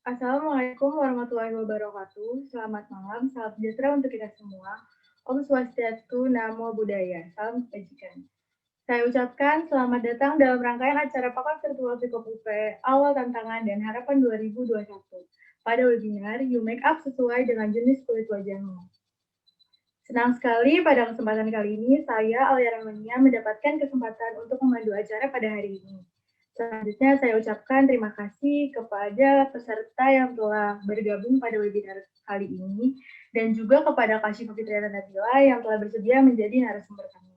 Assalamualaikum warahmatullahi wabarakatuh. Selamat malam, salam sejahtera untuk kita semua. Om Swastiastu, Namo Buddhaya. Salam kebajikan. Saya ucapkan selamat datang dalam rangkaian acara Pakan Virtual Vkop UP Awal Tantangan dan Harapan 2021 pada webinar You Make Up sesuai dengan jenis kulit wajahmu. Senang sekali pada kesempatan kali ini saya, Alia Ramania, mendapatkan kesempatan untuk memandu acara pada hari ini. Selanjutnya saya ucapkan terima kasih kepada peserta yang telah bergabung pada webinar kali ini dan juga kepada Kak Syifa Fitriana Nabila yang telah bersedia menjadi narasumber kami.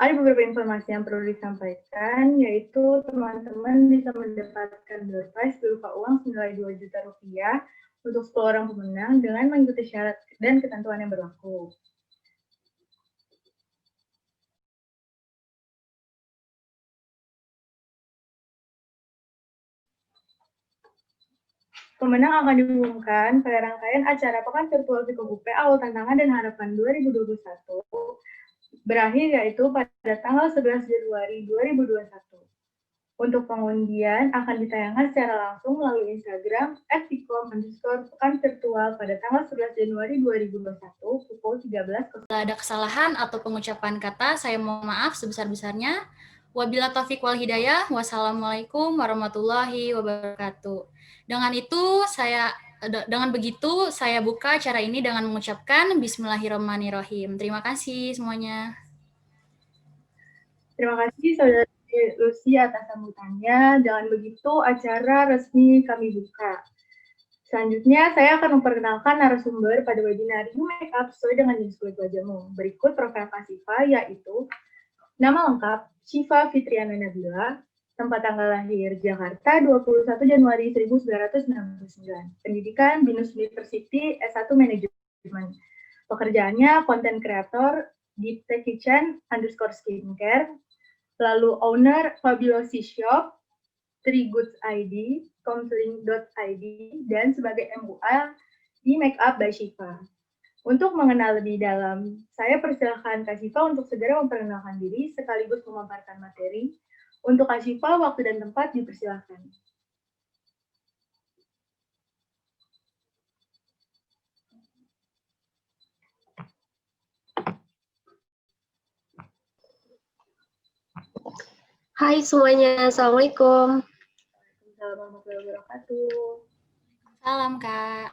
Ada beberapa informasi yang perlu disampaikan, yaitu teman-teman bisa mendapatkan door prize berupa uang senilai 2 juta rupiah untuk 10 orang pemenang dengan mengikuti syarat dan ketentuan yang berlaku. Pemenang akan diumumkan pada rangkaian acara Pekan Virtual Vkop UP Awal Tantangan dan Harapan 2021 berakhir yaitu pada tanggal 11 Januari 2021. Untuk pengundian akan ditayangkan secara langsung melalui Instagram @vkom_pekan virtual pada tanggal 11 Januari 2021 pukul 13.00. Jika ada kesalahan atau pengucapan kata, saya mohon maaf sebesar-besarnya. Wabila taufiq wal hidayah. Wassalamualaikum warahmatullahi wabarakatuh. Dengan begitu saya buka acara ini dengan mengucapkan Bismillahirrahmanirrahim. Terima kasih semuanya. Terima kasih Saudara Lucy atas sambutannya. Dengan begitu acara resmi kami buka. Selanjutnya, saya akan memperkenalkan narasumber pada webinar You Make Up sesuai dengan jenis kulit wajahmu. Berikut profil Kak Syifa, yaitu nama lengkap Syifa Fitriana Nabila, tempat tanggal lahir Jakarta 21 Januari 1999, pendidikan Binus University S1 Manajemen, pekerjaannya konten kreator di @kitchen_skincare, lalu owner Fabulosi Shop, Trigoods ID, counseling.id, dan sebagai MUA di Make Up by Syifa. Untuk mengenal lebih dalam, saya persilahkan Kak Syifa untuk segera memperkenalkan diri sekaligus memaparkan materi. Untuk Kak Syifa, waktu dan tempat dipersilahkan. Hai semuanya, Assalamualaikum. Waalaikumsalam warahmatullahi wabarakatuh. Salam, Kak.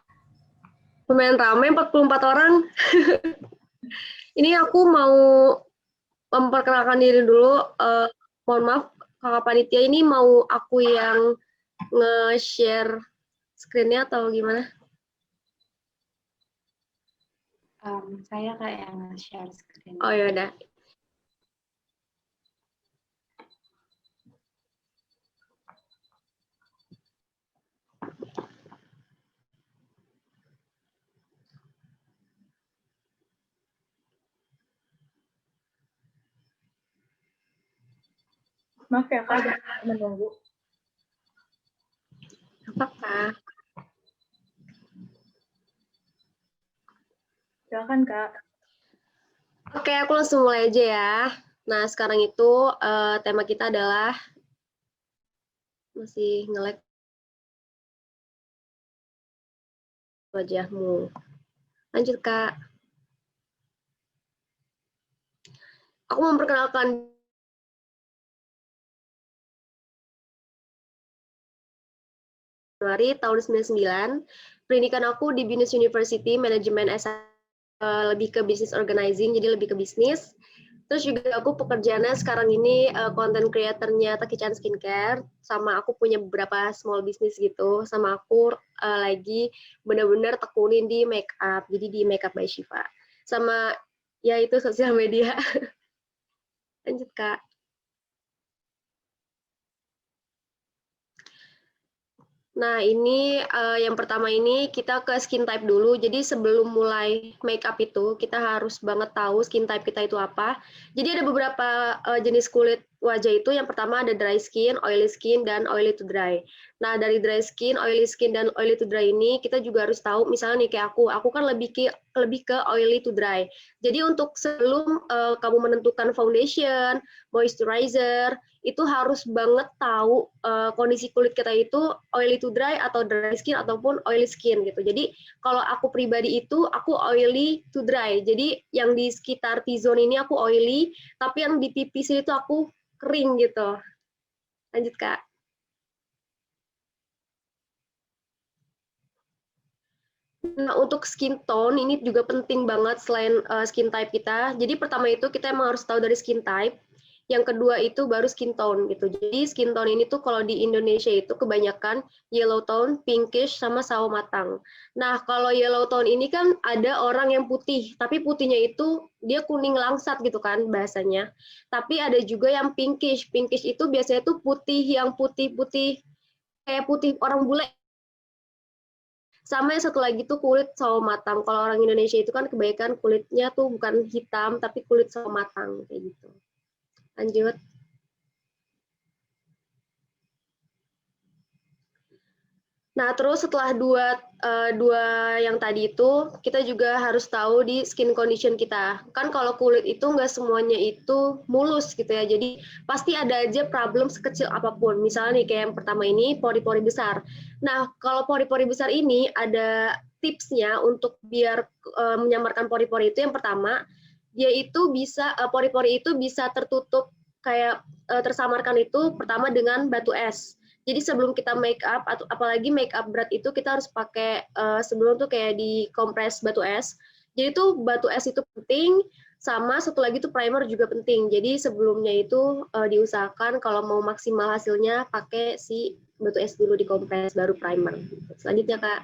Lumayan ramai, 44 orang. Ini aku mau memperkenalkan diri dulu. Mohon maaf, Kakak Panitia, ini mau aku yang nge-share screen-nya atau gimana? Saya kayak yang share screen. Oh yaudah. Maaf ya Kak, menunggu. Apa-apa. Silakan Kak. Oke, aku langsung mulai aja ya. Nah, sekarang itu tema kita adalah masih nge-lag wajahmu. Lanjut, Kak. Aku memperkenalkan Januari tahun 99. Pendidikan aku di Binus University Manajemen S1, lebih ke business organizing, jadi lebih ke bisnis. Terus juga aku pekerjaannya sekarang ini content creator-nya Takichan Skincare, sama aku punya beberapa small business gitu, sama aku lagi benar-benar tekunin di make up, jadi di Make Up by Syifa. Sama ya itu sosial media. Lanjut, Kak. Nah, ini yang pertama ini kita ke skin type dulu. Jadi sebelum mulai make up itu, kita harus banget tahu skin type kita itu apa. Jadi ada beberapa jenis kulit wajah itu. Yang pertama ada dry skin, oily skin, dan oily to dry. Nah, dari dry skin, dan oily to dry ini kita juga harus tahu, misalnya nih kayak aku kan lebih ke oily to dry. Jadi untuk sebelum kamu menentukan foundation, moisturizer, itu harus banget tahu kondisi kulit kita itu oily to dry atau dry skin ataupun oily skin gitu. Jadi kalau aku pribadi itu aku oily to dry. Jadi yang di sekitar T-zone ini aku oily, tapi yang di pipi sini itu aku kering gitu. Lanjut, Kak. Nah, untuk skin tone ini juga penting banget selain skin type kita. Jadi pertama itu kita emang harus tahu dari skin type. Yang kedua itu baru skin tone gitu. Jadi skin tone ini tuh kalau di Indonesia itu kebanyakan yellow tone, pinkish, sama sawo matang. Nah, kalau yellow tone ini kan ada orang yang putih, tapi putihnya itu dia kuning langsat gitu kan bahasanya. Tapi ada juga yang pinkish. Pinkish itu biasanya tuh putih yang putih-putih kayak putih orang bule. Sama yang satu lagi tuh kulit sawo matang. Kalau orang Indonesia itu kan kebanyakan kulitnya tuh bukan hitam, tapi kulit sawo matang kayak gitu. Lanjut. Nah, terus setelah dua yang tadi itu, kita juga harus tahu di skin condition kita. Kan kalau kulit itu nggak semuanya itu mulus gitu ya, jadi pasti ada aja problem sekecil apapun. Misalnya nih, kayak yang pertama ini, pori-pori besar. Nah, kalau pori-pori besar ini ada tipsnya untuk biar menyamarkan pori-pori itu. Yang pertama, dia itu bisa, pori-pori itu bisa tertutup kayak tersamarkan itu pertama dengan batu es. Jadi sebelum kita make up, atau apalagi make up berat itu kita harus pakai sebelum tuh kayak di kompres batu es. Jadi tuh batu es itu penting, sama satu lagi tuh primer juga penting. Jadi sebelumnya itu diusahakan kalau mau maksimal hasilnya pakai si batu es dulu di kompres baru primer. Selanjutnya, Kak.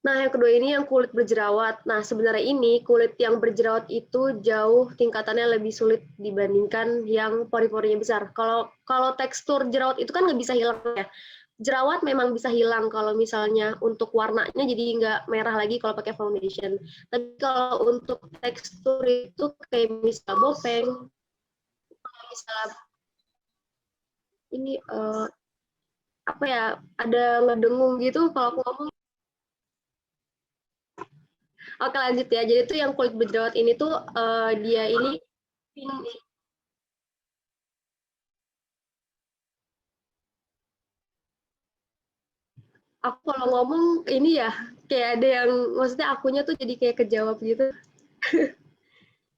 Nah, yang kedua ini yang kulit berjerawat. Nah, sebenarnya ini kulit yang berjerawat itu jauh tingkatannya lebih sulit dibandingkan yang pori-porinya besar. Kalau tekstur jerawat itu kan nggak bisa hilang ya. Jerawat memang bisa hilang kalau misalnya untuk warnanya jadi nggak merah lagi kalau pakai foundation. Tapi kalau untuk tekstur itu kayak misalnya bopeng, misalnya ini apa ya, ada ngedengung gitu kalau aku ngomong. Oke, lanjut ya. Jadi itu yang kulit berjerawat ini tuh dia ini aku kalau ngomong ini ya kayak ada yang maksudnya akunya tuh jadi kayak kejawab gitu.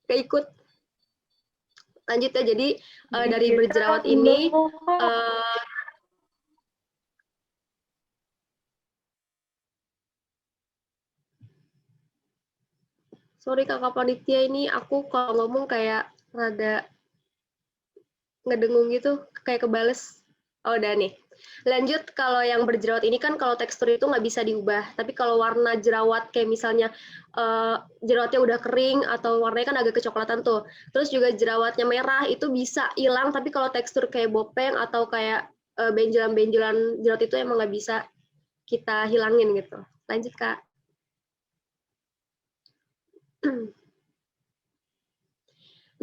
Keikut. Lanjut ya. Jadi dari berjerawat ini sorry kakak panitia, ini aku kalau ngomong kayak rada ngedengung gitu, kayak kebales. Oh, udah nih. Lanjut, kalau yang berjerawat ini kan kalau tekstur itu nggak bisa diubah. Tapi kalau warna jerawat kayak misalnya jerawatnya udah kering atau warnanya kan agak kecoklatan tuh. Terus juga jerawatnya merah itu bisa hilang, tapi kalau tekstur kayak bopeng atau kayak benjolan-benjolan jerawat itu emang nggak bisa kita hilangin gitu. Lanjut, Kak.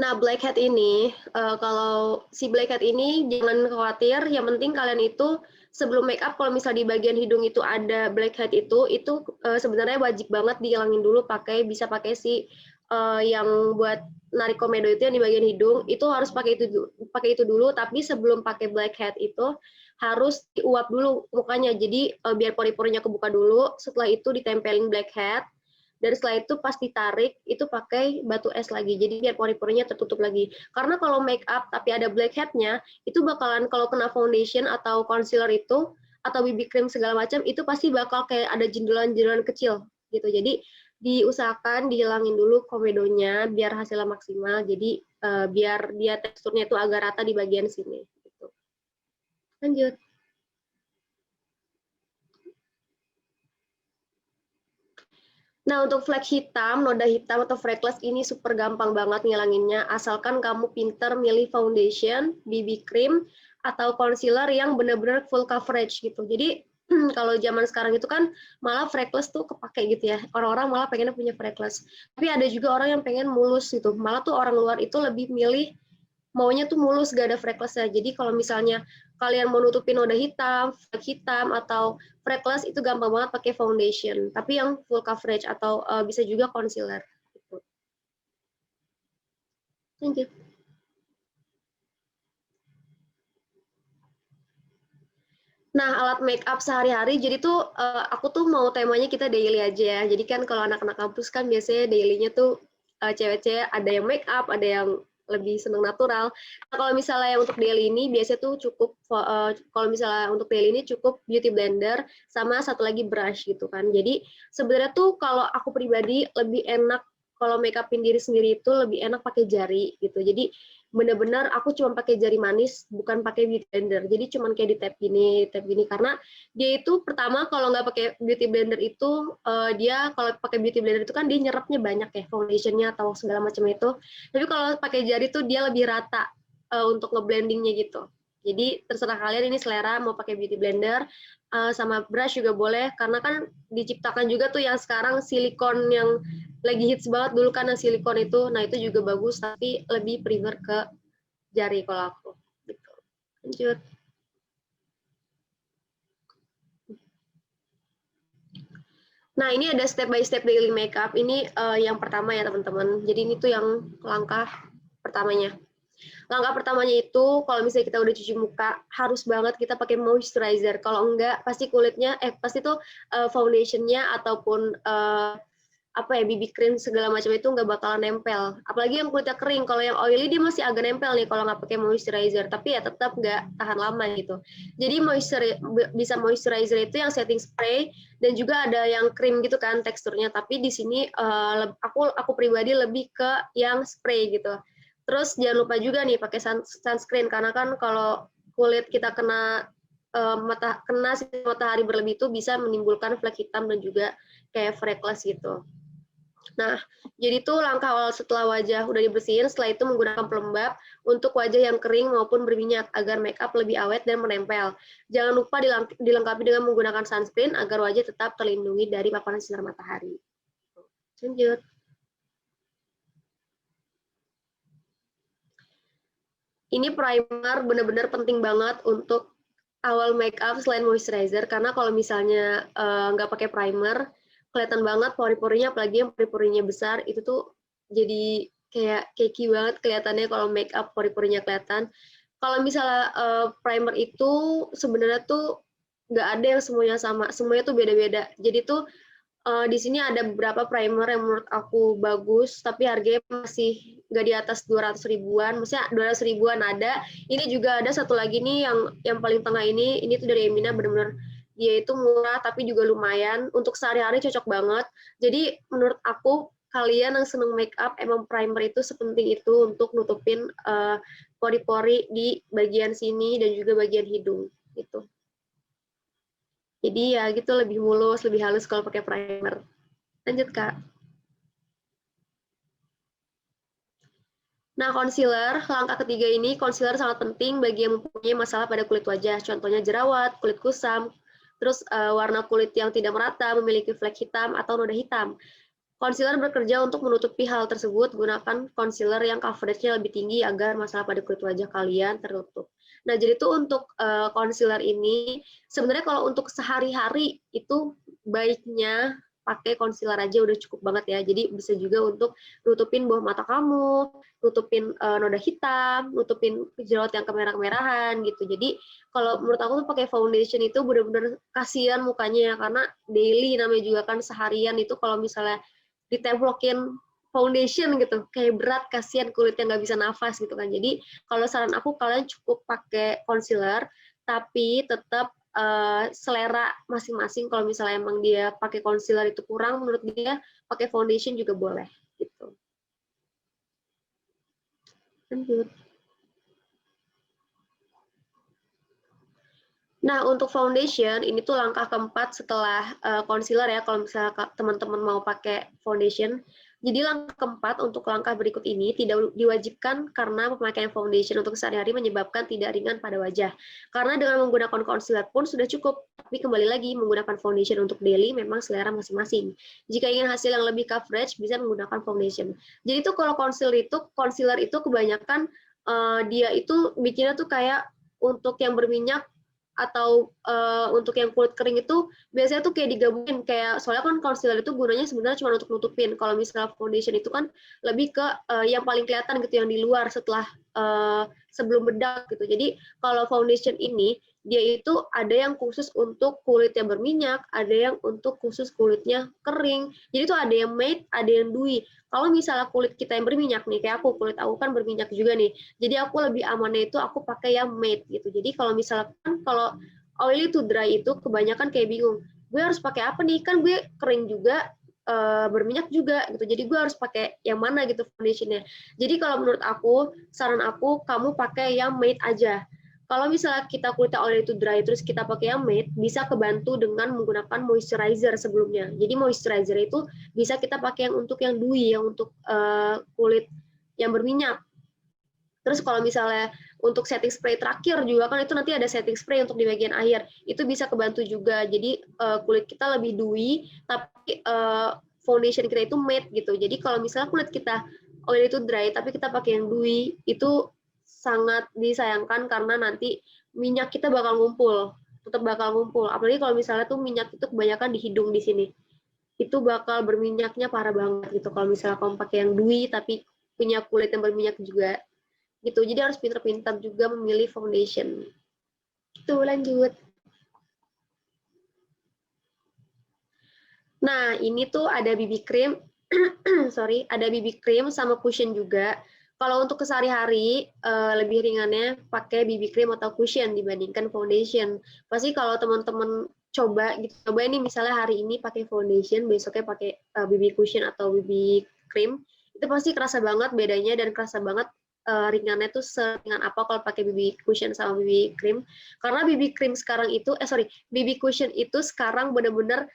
Nah, blackhead ini, kalau si blackhead ini jangan khawatir, yang penting kalian itu sebelum make up, kalau misal di bagian hidung itu ada blackhead itu sebenarnya wajib banget dihilangin dulu, bisa pakai si yang buat narik komedo itu yang di bagian hidung, itu harus pakai itu dulu, tapi sebelum pakai blackhead itu harus diuap dulu mukanya, jadi biar pori-porinya kebuka dulu, setelah itu ditempelin blackhead. Dan setelah itu pas ditarik, itu pakai batu es lagi. Jadi biar pori-porinya tertutup lagi. Karena kalau make up tapi ada blackhead-nya, itu bakalan kalau kena foundation atau concealer itu, atau BB cream segala macam, itu pasti bakal kayak ada jendelan-jendelan kecil gitu. Jadi diusahakan dihilangin dulu komedonya biar hasilnya maksimal. Jadi biar dia teksturnya itu agak rata di bagian sini. Gitu. Lanjut. Nah, untuk flek hitam, noda hitam atau freckles ini super gampang banget ngilanginnya, asalkan kamu pinter milih foundation, BB cream, atau concealer yang benar-benar full coverage gitu. Jadi kalau zaman sekarang itu kan malah freckles tuh kepake gitu ya. Orang-orang malah pengennya punya freckles. Tapi ada juga orang yang pengen mulus gitu. Malah tuh orang luar itu lebih milih maunya tuh mulus, gak ada freckles-nya. Jadi kalau misalnya kalian mau nutupin noda hitam, flek hitam, atau freckles, itu gampang banget pakai foundation. Tapi yang full coverage, atau bisa juga concealer. Gitu. Thank you. Nah, alat make up sehari-hari, jadi tuh aku tuh mau temanya kita daily aja ya. Jadi kan kalau anak-anak kampus kan biasanya daily-nya tuh cewek-cewek ada yang make up, ada yang lebih seneng natural. Nah, kalau misalnya untuk daily ini biasanya tuh cukup, kalau misalnya untuk daily ini cukup beauty blender sama satu lagi brush gitu kan. Jadi sebenarnya tuh kalau aku pribadi lebih enak kalau make upin diri sendiri itu lebih enak pakai jari gitu. Jadi bener-bener aku cuma pakai jari manis, bukan pakai beauty blender. Jadi cuma kayak di tap gini, karena dia itu pertama kalau nggak pakai beauty blender itu dia kalau pakai beauty blender itu kan dia nyerapnya banyak ya foundationnya atau segala macam itu. Tapi kalau pakai jari tuh dia lebih rata untuk ngeblendingnya gitu. Jadi terserah kalian ini selera mau pakai beauty blender sama brush juga boleh karena kan diciptakan juga tuh yang sekarang silikon yang lagi hits banget dulu karena silikon itu, nah itu juga bagus tapi lebih prefer ke jari kalau aku. Gitu. Lanjut. Nah ini ada step by step daily makeup. Ini yang pertama ya teman-teman. Jadi ini tuh yang langkah pertamanya. Langkah pertamanya itu kalau misalnya kita udah cuci muka harus banget kita pakai moisturizer. Kalau enggak pasti kulitnya pasti tuh foundationnya ataupun apa ya BB cream segala macam itu nggak bakalan nempel. Apalagi yang kulitnya kering. Kalau yang oily dia masih agak nempel nih kalau nggak pakai moisturizer. Tapi ya tetap nggak tahan lama gitu. Jadi bisa moisturizer itu yang setting spray dan juga ada yang krim gitu kan teksturnya. Tapi di sini aku pribadi lebih ke yang spray gitu. Terus jangan lupa juga nih pakai sunscreen karena kan kalau kulit kita kena sinar matahari berlebih itu bisa menimbulkan flek hitam dan juga kayak freckles gitu. Nah, jadi tuh langkah awal setelah wajah udah dibersihin, setelah itu menggunakan pelembab untuk wajah yang kering maupun berminyak agar make up lebih awet dan menempel. Jangan lupa dilengkapi dengan menggunakan sunscreen agar wajah tetap terlindungi dari paparan sinar matahari. Lanjut. Ini primer benar-benar penting banget untuk awal make up selain moisturizer, karena kalau misalnya nggak pakai primer, kelihatan banget pori-porinya, apalagi yang pori-porinya besar, itu tuh jadi kayak cakey banget kelihatannya kalau make up pori-porinya kelihatan. Kalau misalnya primer itu sebenarnya tuh nggak ada yang semuanya sama, semuanya tuh beda-beda. Jadi tuh di sini ada beberapa primer yang menurut aku bagus, tapi harganya masih nggak di atas 200 ribuan, maksudnya 200 ribuan ada. Ini juga ada satu lagi nih yang paling tengah ini tuh dari Emina, benar-benar dia itu murah tapi juga lumayan untuk sehari-hari cocok banget. Jadi menurut aku kalian yang seneng make up emang primer itu sepenting itu untuk nutupin pori-pori di bagian sini dan juga bagian hidung gitu. Jadi ya gitu lebih mulus, lebih halus kalau pakai primer. Lanjut Kak. Nah, concealer, langkah ketiga ini, concealer sangat penting bagi yang mempunyai masalah pada kulit wajah. Contohnya jerawat, kulit kusam, terus warna kulit yang tidak merata, memiliki flek hitam atau noda hitam. Concealer bekerja untuk menutupi hal tersebut. Gunakan concealer yang coveragenya lebih tinggi agar masalah pada kulit wajah kalian tertutup. Nah, jadi tuh untuk concealer ini, sebenarnya kalau untuk sehari-hari itu baiknya pakai concealer aja udah cukup banget ya. Jadi bisa juga untuk nutupin bawah mata kamu, nutupin noda hitam, nutupin jerawat yang kemerah-merahan gitu. Jadi kalau menurut aku tuh pakai foundation itu benar-benar kasihan mukanya ya, karena daily namanya juga kan seharian itu kalau misalnya ditemplokin foundation gitu, kayak berat, kasihan kulitnya nggak bisa nafas gitu kan. Jadi kalau saran aku kalian cukup pakai concealer, tapi tetap selera masing-masing. Kalau misalnya emang dia pakai concealer itu kurang, menurut dia pakai foundation juga boleh gitu. Lanjut. Nah, untuk foundation, ini tuh langkah keempat setelah concealer ya, kalau misalnya teman-teman mau pakai foundation. Jadi langkah keempat untuk langkah berikut ini tidak diwajibkan karena pemakaian foundation untuk sehari-hari menyebabkan tidak ringan pada wajah. Karena dengan menggunakan concealer pun sudah cukup, tapi kembali lagi menggunakan foundation untuk daily memang selera masing-masing. Jika ingin hasil yang lebih coverage, bisa menggunakan foundation. Jadi tuh kalau concealer itu kebanyakan dia itu bikinnya tuh kayak untuk yang berminyak atau untuk yang kulit kering itu biasanya tuh kayak digabungin, kayak soalnya kan concealer itu gunanya sebenarnya cuma untuk nutupin. Kalau misalnya foundation itu kan lebih ke yang paling kelihatan gitu, yang di luar setelah sebelum bedak gitu. Jadi kalau foundation ini dia itu ada yang khusus untuk kulit yang berminyak, ada yang untuk khusus kulitnya kering. Jadi tuh ada yang matte, ada yang dewy. Kalau misalnya kulit kita yang berminyak nih, kayak kulit aku kan berminyak juga nih. Jadi aku lebih amannya itu aku pakai yang matte gitu. Jadi kalau misalkan kalau oily to dry itu kebanyakan kayak bingung. Gue harus pakai apa nih? Kan gue kering juga, berminyak juga gitu. Jadi gue harus pakai yang mana gitu foundationnya. Jadi kalau menurut aku, saran aku kamu pakai yang matte aja. Kalau misalnya kita kulitnya oily to dry terus kita pakai yang matte, bisa kebantu dengan menggunakan moisturizer sebelumnya. Jadi moisturizer itu bisa kita pakai yang untuk yang dewy, yang untuk kulit yang berminyak. Terus kalau misalnya untuk setting spray terakhir juga kan itu nanti ada setting spray untuk di bagian akhir. Itu bisa kebantu juga. Jadi kulit kita lebih dewy, tapi foundation kita itu matte gitu. Jadi kalau misalnya kulit kita oily to dry tapi kita pakai yang dewy, itu sangat disayangkan karena nanti minyak kita bakal ngumpul, tetap bakal ngumpul. Apalagi kalau misalnya tuh minyak itu kebanyakan di hidung di sini. Itu bakal berminyaknya parah banget gitu kalau misalnya kamu pakai yang dewy tapi punya kulit yang berminyak juga gitu. Jadi harus pintar-pintar juga memilih foundation. Itu lanjut. Nah, ini tuh ada BB cream, sorry, ada BB cream sama cushion juga. Kalau untuk kesehari-hari lebih ringannya pakai BB cream atau cushion dibandingkan foundation. Pasti kalau teman-teman coba gitu, coba ini misalnya hari ini pakai foundation, besoknya pakai BB cushion atau BB cream, itu pasti kerasa banget bedanya dan kerasa banget ringannya tuh seringan apa kalau pakai BB cushion sama BB cream. Karena BB cream sekarang itu, BB cushion itu sekarang bener-bener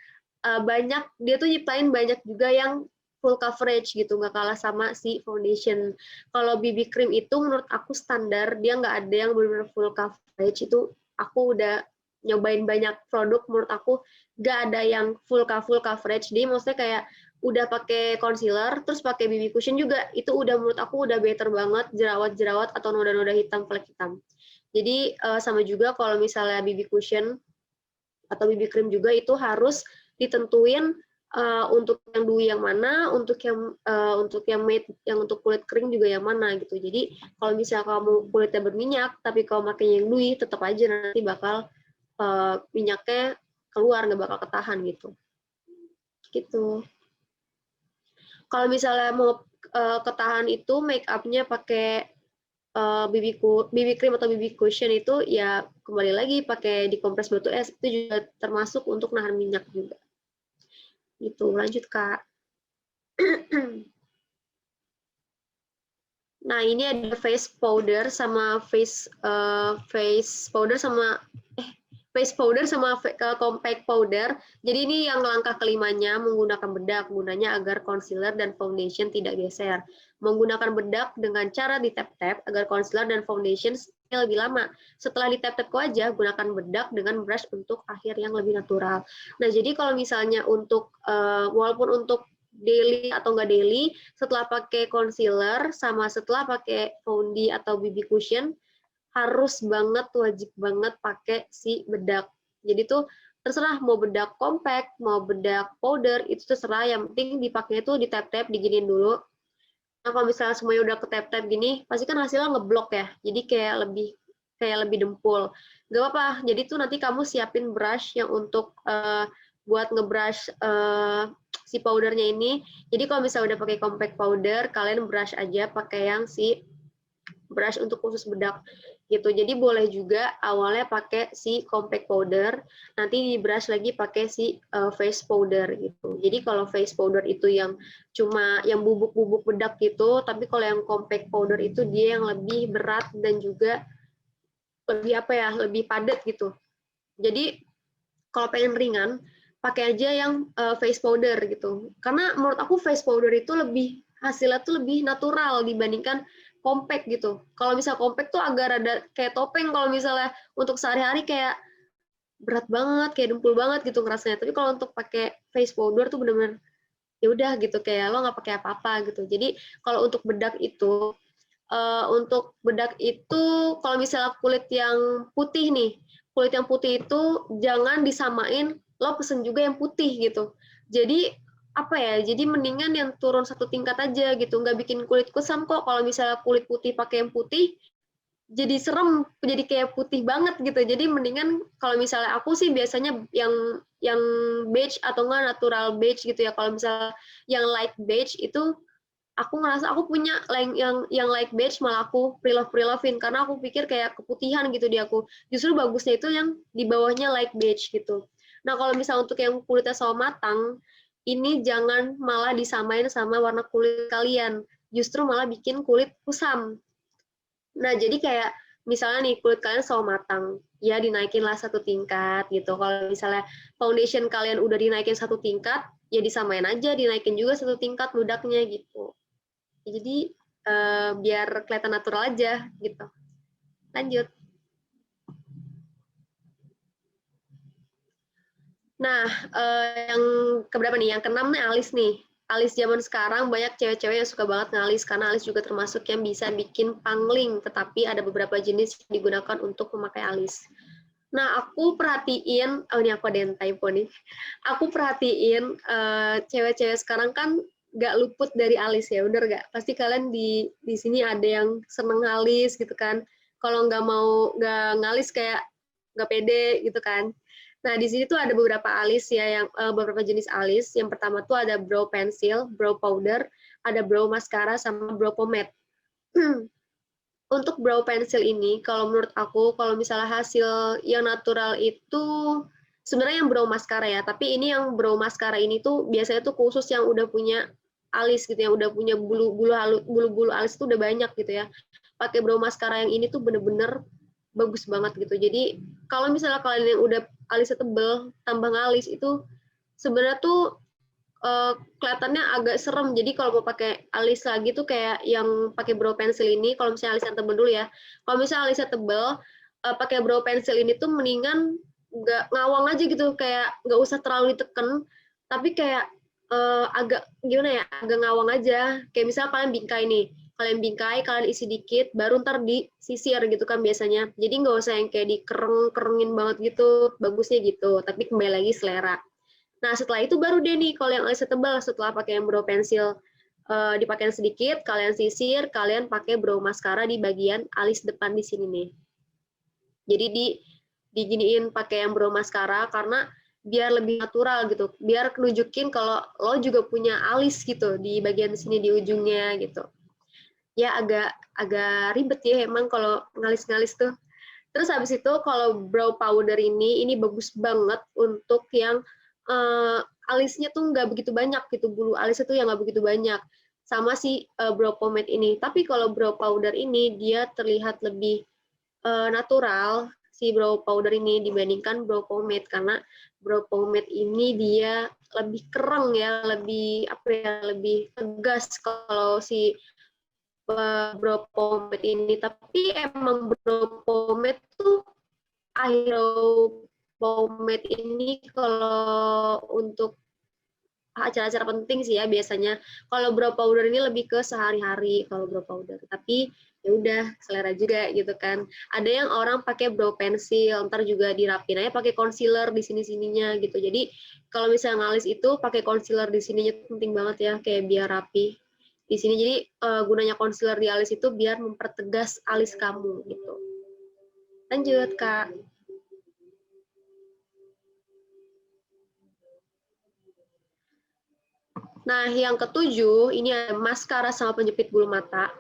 banyak, dia tuh nyiptain banyak juga yang full coverage gitu, nggak kalah sama si foundation. Kalau BB cream itu menurut aku standar, dia nggak ada yang benar-benar full coverage. Itu aku udah nyobain banyak produk, menurut aku nggak ada yang full coverage. Dia maksudnya kayak udah pakai concealer, terus pakai BB cushion juga, itu udah menurut aku udah better banget jerawat-jerawat atau noda-noda hitam, flek hitam. Jadi sama juga kalau misalnya BB cushion atau BB cream juga itu harus ditentuin untuk yang dewy yang mana, untuk yang matte, yang untuk kulit kering juga yang mana gitu. Jadi kalau misalnya kamu kulitnya berminyak tapi kamu pakai yang dewy, tetap aja nanti bakal minyaknya keluar, nggak bakal ketahan gitu. Gitu. Kalau misalnya mau ketahan itu make up-nya pakai BB cream atau BB cushion itu ya kembali lagi pakai dikompres batu es, itu juga termasuk untuk nahan minyak juga. Gitu, lanjut Kak. Nah, ini ada face powder sama face powder sama compact powder. Jadi ini yang langkah kelimanya, menggunakan bedak, gunanya agar concealer dan foundation tidak geser. Menggunakan bedak dengan cara di-tap-tap agar concealer dan foundation lebih lama. Setelah di-tap-tap aja, gunakan bedak dengan brush untuk akhir yang lebih natural. Nah, jadi kalau misalnya untuk, walaupun untuk daily atau nggak daily, setelah pakai concealer sama setelah pakai foundation atau BB cushion, harus banget, wajib banget pakai si bedak. Jadi tuh terserah mau bedak compact, mau bedak powder, itu terserah, yang penting dipakainya tuh di tap-tap, diginiin dulu. Nah, kalau misalnya semuanya udah ke tap-tap gini, pasti kan hasilnya ngeblok ya, jadi kayak lebih dempul. Gak apa-apa, jadi tuh nanti kamu siapin brush yang untuk buat ngebrush si powdernya ini. Jadi kalau misalnya udah pakai compact powder, kalian brush aja pakai yang si brush untuk khusus bedak gitu. Jadi boleh juga awalnya pakai si compact powder, nanti di brush lagi pakai si face powder gitu. Jadi kalau face powder itu yang cuma yang bubuk-bubuk bedak gitu, tapi kalau yang compact powder itu dia yang lebih berat dan juga lebih lebih padat gitu. Jadi kalau pengen ringan, pakai aja yang face powder gitu. Karena menurut aku face powder itu hasilnya tuh lebih natural dibandingkan compact gitu. Kalau misal compact tuh agak rada kayak topeng, kalau misalnya untuk sehari-hari kayak berat banget, kayak dempul banget gitu ngerasanya. Tapi kalau untuk pakai face powder tuh bener-bener ya udah gitu, kayak lo nggak pakai apa-apa gitu. Jadi kalau untuk bedak itu Untuk bedak itu kalau misalnya kulit yang putih nih, kulit yang putih itu jangan disamain lo pesen juga yang putih gitu. Jadi apa ya? Jadi mendingan yang turun satu tingkat aja gitu, nggak bikin kulit kusam kok. Kalau misalnya kulit putih pakai yang putih, jadi serem, jadi kayak putih banget gitu. Jadi mendingan kalau misalnya aku sih biasanya yang beige atau enggak natural beige gitu ya. Kalau misalnya yang light beige itu aku ngerasa aku punya yang light beige malah aku prelovin karena aku pikir kayak keputihan gitu di aku. Justru bagusnya itu yang di bawahnya light beige gitu. Nah, kalau misalnya untuk yang kulitnya sawo matang, ini jangan malah disamain sama warna kulit kalian. Justru malah bikin kulit kusam. Nah, jadi kayak misalnya nih kulit kalian sawo matang, ya dinaikinlah satu tingkat gitu. Kalau misalnya foundation kalian udah dinaikin satu tingkat, ya disamain aja, dinaikin juga satu tingkat bedaknya gitu. Jadi biar kelihatan natural aja gitu. Lanjut. Nah, yang keberapa nih? Yang keenam nih alis nih. Alis zaman sekarang banyak cewek-cewek yang suka banget ngalis karena alis juga termasuk yang bisa bikin pangling, tetapi ada beberapa jenis yang digunakan untuk memakai alis. Nah, aku perhatiin, oh ini aku ada yang typo nih. Aku perhatiin cewek-cewek sekarang kan nggak luput dari alis ya, bener nggak? Pasti kalian di sini ada yang seneng ngalis gitu kan. Kalau nggak ngalis kayak nggak pede gitu kan. Nah, di sini tuh ada beberapa alis ya, yang beberapa jenis alis. Yang pertama tuh ada brow pencil, brow powder, ada brow mascara, sama brow pomade. Untuk brow pencil ini, kalau menurut aku, kalau misalnya hasil yang natural itu sebenarnya yang brow mascara ya, tapi ini yang brow mascara ini tuh biasanya tuh khusus yang udah punya alis gitu, yang udah punya bulu-bulu alis itu udah banyak gitu ya. Pakai brow mascara yang ini tuh bener-bener bagus banget gitu. Jadi kalau misalnya kalian yang udah alisnya tebel, tambah ngalis itu sebenarnya tuh kelihatannya agak serem. Jadi kalau mau pakai alis lagi tuh kayak yang pakai brow pencil ini, kalau misalnya alisnya tebel dulu ya. Kalau misalnya alisnya tebel, pakai brow pencil ini tuh mendingan nggak ngawang aja gitu, kayak nggak usah terlalu diteken, tapi kayak agak gimana ya, agak ngawang aja. Kayak misalnya kalian bingkai nih, kalian isi dikit, baru ntar disisir gitu kan biasanya. Jadi nggak usah yang kayak dikerengin banget gitu, bagusnya gitu. Tapi kembali lagi selera. Nah, setelah itu baru deh nih, kalau yang alisnya tebal, setelah pakai yang brow pencil dipakai sedikit, kalian sisir, kalian pakai brow mascara di bagian alis depan di sini nih. Jadi diginiin pakai yang brow mascara karena biar lebih natural gitu, biar nunjukin kalau lo juga punya alis gitu di bagian sini di ujungnya gitu. Ya agak ribet ya emang kalau ngalis-ngalis tuh. Terus habis itu kalau brow powder ini bagus banget untuk yang alisnya tuh nggak begitu banyak gitu, bulu alisnya tuh yang nggak begitu banyak, sama si brow pomade ini. Tapi kalau brow powder ini dia terlihat lebih natural si brow powder ini dibandingkan brow pomade, karena brow pomade ini dia lebih kereng ya, lebih apa ya, lebih tegas kalau si brow pomade ini. Tapi emang brow pomade tuh eyebrow pomade ini kalau untuk acara-acara penting sih ya biasanya. Kalau brow powder ini lebih ke sehari-hari kalau brow powder. Tapi ya udah selera juga gitu kan. Ada yang orang pakai brow pencil, ntar juga dirapin aja pakai concealer di sini-sininya gitu. Jadi kalau misalnya ngalis itu pakai concealer di sininya penting banget ya, kayak biar rapi di sini. Jadi gunanya concealer di alis itu biar mempertegas alis kamu gitu. Lanjut, Kak. Nah, yang ketujuh, ini ada maskara sama penjepit bulu mata.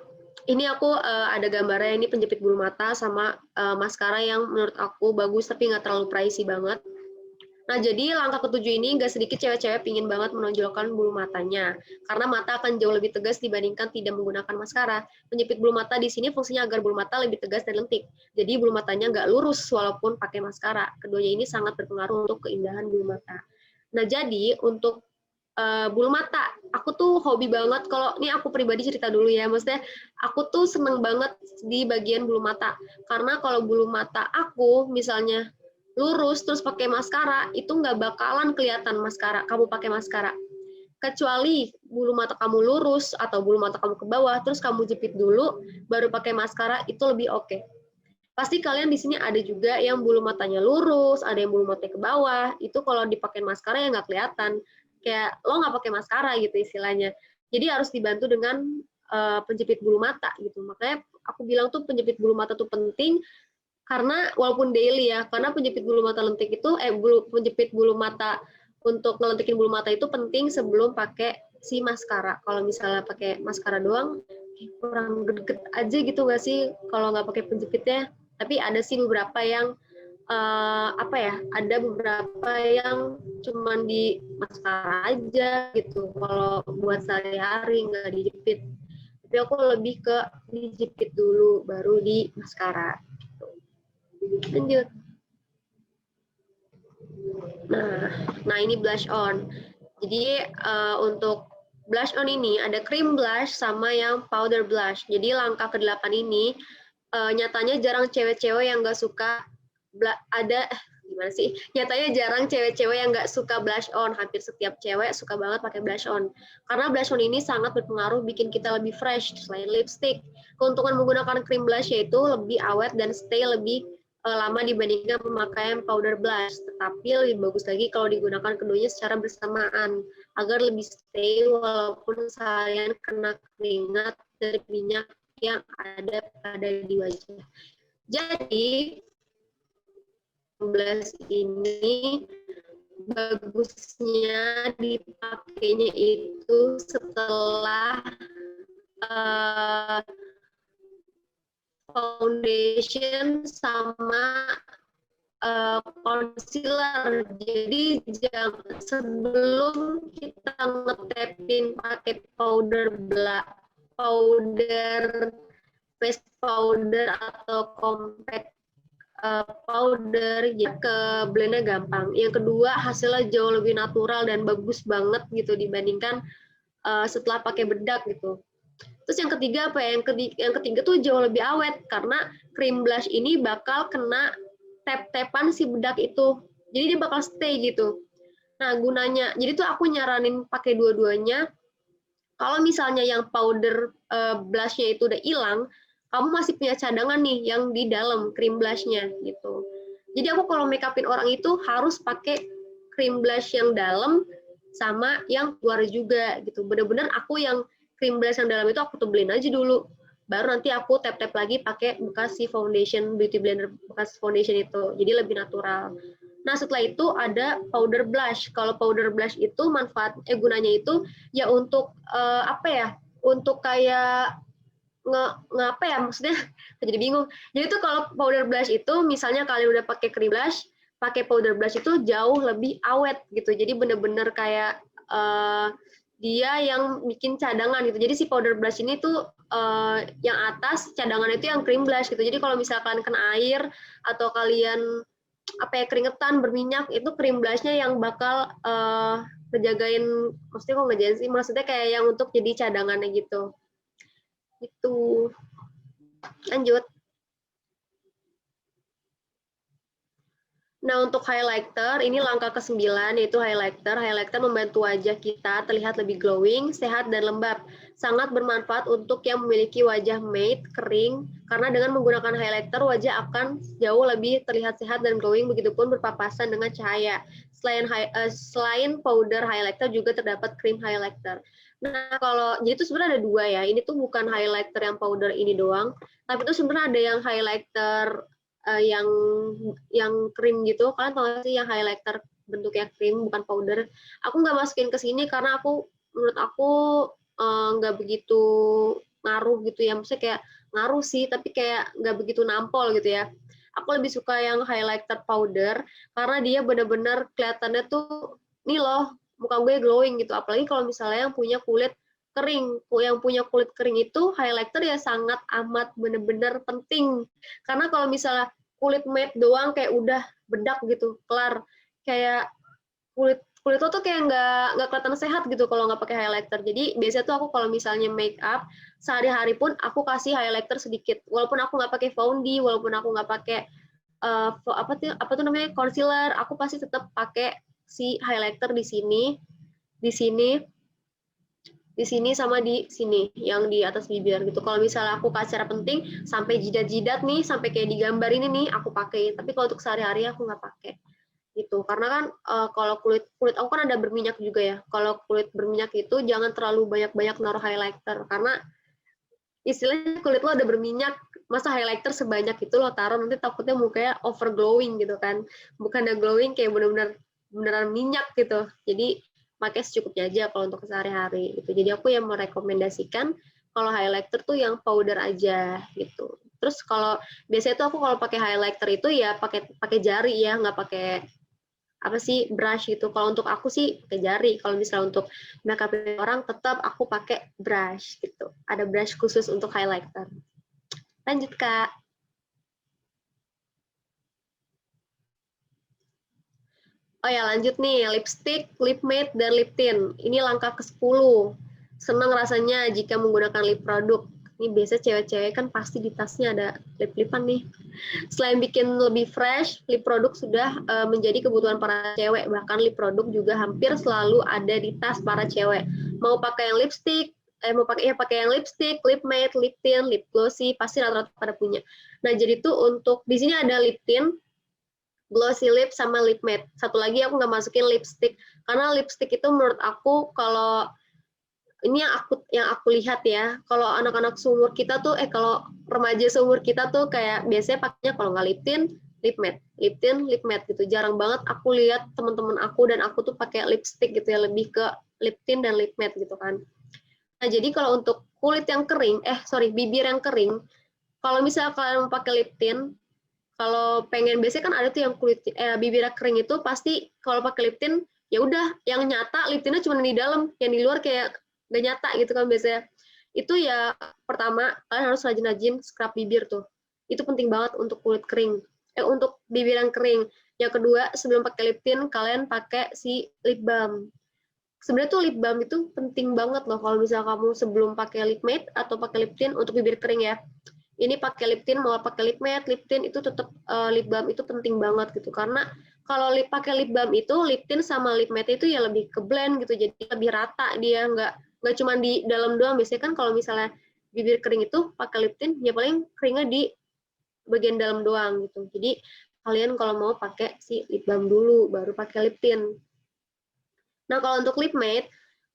Ini aku ada gambarnya, ini penjepit bulu mata sama maskara yang menurut aku bagus, tapi nggak terlalu pricey banget. Nah, jadi langkah ketujuh ini nggak sedikit cewek-cewek pingin banget menonjolkan bulu matanya, karena mata akan jauh lebih tegas dibandingkan tidak menggunakan maskara. Penjepit bulu mata di sini fungsinya agar bulu mata lebih tegas dan lentik. Jadi bulu matanya nggak lurus walaupun pakai maskara. Keduanya ini sangat berpengaruh untuk keindahan bulu mata. Nah, jadi untuk bulu mata, aku tuh hobi banget, kalau ini aku pribadi cerita dulu ya, maksudnya aku tuh seneng banget di bagian bulu mata, karena kalau bulu mata aku misalnya lurus terus pakai maskara, itu nggak bakalan kelihatan maskara, kamu pakai maskara. kecuali bulu mata kamu lurus atau bulu mata kamu ke bawah, terus kamu jepit dulu, baru pakai maskara, itu lebih oke. Pasti kalian di sini ada juga yang bulu matanya lurus, ada yang bulu matanya ke bawah, itu kalau dipakai maskara ya nggak kelihatan. Kayak lo nggak pakai maskara gitu istilahnya. Jadi harus dibantu dengan penjepit bulu mata gitu. Makanya aku bilang tuh penjepit bulu mata tuh penting, karena walaupun daily ya, karena penjepit bulu mata lentik itu, penjepit bulu mata untuk ngelentikin bulu mata itu penting sebelum pakai si maskara. Kalau misalnya pakai maskara doang, kurang greget aja gitu nggak sih kalau nggak pakai penjepitnya. Tapi ada sih beberapa yang ada beberapa yang cuman di maskara aja gitu. Kalau buat sehari-hari nggak dijepit. Tapi aku lebih ke dijepit dulu, baru di maskara. Lanjut. Nah ini blush on. Jadi untuk blush on ini ada cream blush sama yang powder blush. Jadi langkah ke-8 ini nyatanya jarang cewek-cewek yang nggak suka gimana sih? Nyatanya jarang cewek-cewek yang nggak suka blush on. Hampir setiap cewek suka banget pakai blush on. Karena blush on ini sangat berpengaruh bikin kita lebih fresh selain lipstick. Keuntungan menggunakan cream blush yaitu lebih awet dan stay lebih lama dibandingkan pemakaian powder blush, tetapi lebih bagus lagi kalau digunakan keduanya secara bersamaan agar lebih stay walaupun seharian kena keringat dari minyak yang ada pada di wajah. Jadi blush ini bagusnya dipakainya itu setelah foundation sama concealer. Jadi sebelum kita ngetapin pakai powder face powder atau compact powder, ya ke blendnya gampang. Yang kedua, hasilnya jauh lebih natural dan bagus banget gitu dibandingkan setelah pakai bedak gitu. Terus yang ketiga apa ya? Yang ketiga tuh jauh lebih awet karena cream blush ini bakal kena tap-tapan si bedak itu. Jadi dia bakal stay gitu. Nah, gunanya, jadi tuh aku nyaranin pakai dua-duanya. Kalau misalnya yang powder blushnya itu udah hilang, kamu masih punya cadangan nih yang di dalam cream blushnya gitu. Jadi aku kalau make upin orang itu harus pakai cream blush yang dalam sama yang luar juga gitu. Bener-bener aku yang cream blush yang dalam itu aku tebelin aja dulu. Baru nanti aku tap-tap lagi pakai bekas si foundation, beauty blender bekas foundation itu. Jadi lebih natural. Nah, setelah itu ada powder blush. Kalau powder blush itu gunanya itu ya untuk untuk kayak ngapa ya maksudnya jadi bingung. Jadi tuh kalau powder blush itu misalnya kalian udah pakai cream blush, pakai powder blush itu jauh lebih awet gitu. Jadi bener-bener kayak dia yang bikin cadangan gitu. Jadi si powder blush ini tuh yang atas cadangan itu yang cream blush gitu. Jadi kalau misalkan kena air atau kalian keringetan berminyak, itu cream blushnya yang bakal ngejagain, maksudnya kok ngejagain sih, maksudnya kayak yang untuk jadi cadangannya gitu. Itu. Lanjut. Nah, untuk highlighter, ini langkah ke-9, yaitu highlighter. Highlighter membantu wajah kita terlihat lebih glowing, sehat, dan lembab. Sangat bermanfaat untuk yang memiliki wajah matte, kering, karena dengan menggunakan highlighter, wajah akan jauh lebih terlihat sehat dan glowing, begitupun berpapasan dengan cahaya. Selain powder highlighter, juga terdapat cream highlighter. Nah, jadi itu sebenarnya ada dua ya. Ini tuh bukan highlighter yang powder ini doang, tapi itu sebenarnya ada yang highlighter yang krim gitu. Kalian tahu nggak sih yang highlighter bentuknya krim bukan powder? Aku nggak masukin ke sini karena menurut aku nggak begitu ngaruh gitu ya. Maksudnya kayak ngaruh sih, tapi kayak nggak begitu nampol gitu ya. Aku lebih suka yang highlighter powder karena dia benar-benar kelihatannya tuh nih loh, muka gue glowing gitu. Apalagi kalau misalnya yang punya kulit kering, yang punya kulit kering itu highlighter ya sangat amat bener-bener penting. Karena kalau misalnya kulit matte doang kayak udah bedak gitu, kelar. Kayak kulit lo tuh kayak nggak kelihatan sehat gitu kalau nggak pakai highlighter. Jadi biasanya tuh aku kalau misalnya make up sehari-hari pun aku kasih highlighter sedikit. Walaupun aku nggak pakai foundation, walaupun aku nggak pakai apa tuh namanya concealer, aku pasti tetap pakai si highlighter di sini. di sini sama di sini yang di atas bibir gitu. Kalau misalnya aku ke acara penting sampai jidat-jidat nih, sampai kayak digambar ini nih aku pakai. Tapi kalau untuk sehari-hari aku nggak pakai gitu. Karena kan kalau kulit aku kan ada berminyak juga ya. Kalau kulit berminyak itu jangan terlalu banyak-banyak naruh highlighter karena istilahnya kulit lo ada berminyak, masa highlighter sebanyak itu lo taruh nanti takutnya mukanya over glowing gitu kan. Bukannya glowing kayak beneran minyak gitu. Jadi pakai secukupnya aja kalau untuk sehari-hari gitu. Jadi aku yang merekomendasikan kalau highlighter tuh yang powder aja gitu. Terus kalau biasanya tuh aku kalau pakai highlighter itu ya pakai jari ya, nggak pakai apa sih brush gitu. Kalau untuk aku sih pakai jari. Kalau misalnya untuk makeup orang tetap aku pakai brush gitu. Ada brush khusus untuk highlighter. Lanjut Kak. Oh ya lanjut nih, lipstick, lip matte, dan lip tint. Ini langkah ke-10. Senang rasanya jika menggunakan lip produk. Ini biasa cewek-cewek kan pasti di tasnya ada lip-lipan nih. Selain bikin lebih fresh, lip produk sudah menjadi kebutuhan para cewek. Bahkan lip produk juga hampir selalu ada di tas para cewek. Mau pakai yang lipstick, pakai yang lipstick, lip matte, lip tint, lip glossy, pasti rata-rata pada punya. Nah jadi tuh untuk di sini ada lip tint, glossy lip sama lip matte. Satu lagi aku nggak masukin lipstick karena lipstick itu menurut aku kalau ini yang aku lihat ya, kalau anak-anak seumur kita tuh kalau remaja seumur kita tuh kayak biasanya pakainya kalau nggak lip tint, lip matte, lip tint, lip matte gitu. Jarang banget aku lihat teman-teman aku dan aku tuh pakai lipstick gitu ya, lebih ke lip tint dan lip matte gitu kan. Nah, jadi kalau untuk kulit yang kering, bibir yang kering, kalau misalnya kalian mau pakai lip tint, kalau pengen biasanya kan ada tuh yang bibirnya kering itu pasti kalau pakai lip tint ya udah yang nyata lip tintnya cuma di dalam, yang di luar kayak gak nyata gitu kan biasanya. Itu ya pertama kalian harus rajin-rajin scrub bibir tuh. Itu penting banget untuk kulit kering. Untuk bibir yang kering. Yang kedua, sebelum pakai lip tint kalian pakai si lip balm. Sebenarnya tuh lip balm itu penting banget loh kalau misalnya kamu sebelum pakai lip matte atau pakai lip tint untuk bibir kering ya. Ini pakai lip tint mau pakai lip matte, lip tint itu tetap lip balm itu penting banget gitu karena kalau pakai lip balm itu lip tint sama lip matte itu ya lebih ke blend gitu jadi lebih rata dia nggak cuma di dalam doang. Biasanya kan kalau misalnya bibir kering itu pakai lip tint ya paling keringnya di bagian dalam doang gitu. Jadi kalian kalau mau pakai si lip balm dulu baru pakai lip tint. Nah kalau untuk lip matte,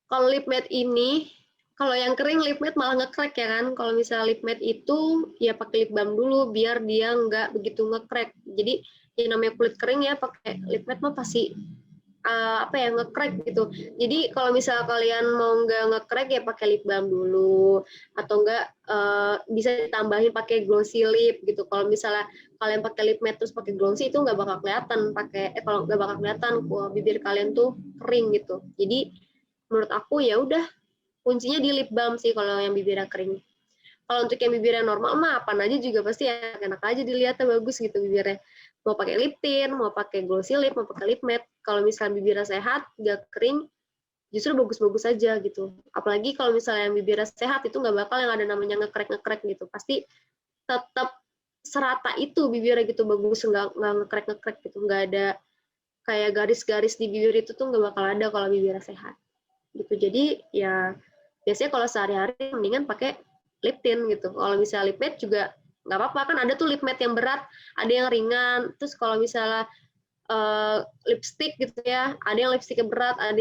kalau lip matte ini kalau yang kering lip matte malah nge-crack ya kan. Kalau misalnya lip matte itu ya pakai lip balm dulu biar dia nggak begitu nge-crack. Jadi yang namanya kulit kering ya pakai lip matte mah pasti nge-crack gitu. Jadi kalau misalnya kalian mau nggak nge-crack ya pakai lip balm dulu atau enggak bisa ditambahin pakai glossy lip gitu. Kalau misalnya kalian pakai lip matte terus pakai glossy itu nggak bakal kelihatan kalau nggak bakal kelihatan bibir kalian tuh kering gitu. Jadi menurut aku ya udah kuncinya di lip balm sih kalau yang bibirnya kering. Kalau untuk yang bibirnya normal mah apa aja juga pasti enak aja dilihatnya bagus gitu bibirnya. Mau pakai lip tint, mau pakai glossy lip, mau pakai lip matte. Kalau misalnya bibirnya sehat, nggak kering, justru bagus-bagus aja gitu. Apalagi kalau misalnya yang bibirnya sehat itu nggak bakal yang ada namanya nge-crack gitu. Pasti tetap serata itu bibirnya gitu bagus, nggak nge-crack gitu. Nggak ada kayak garis-garis di bibir itu tuh nggak bakal ada kalau bibirnya sehat. Gitu. Jadi ya biasanya kalau sehari-hari mendingan pakai lip tint gitu. Kalau misalnya lip matte juga nggak apa-apa kan ada tuh lip matte yang berat, ada yang ringan. Terus kalau misalnya lipstick gitu ya, ada yang lipsticknya berat, ada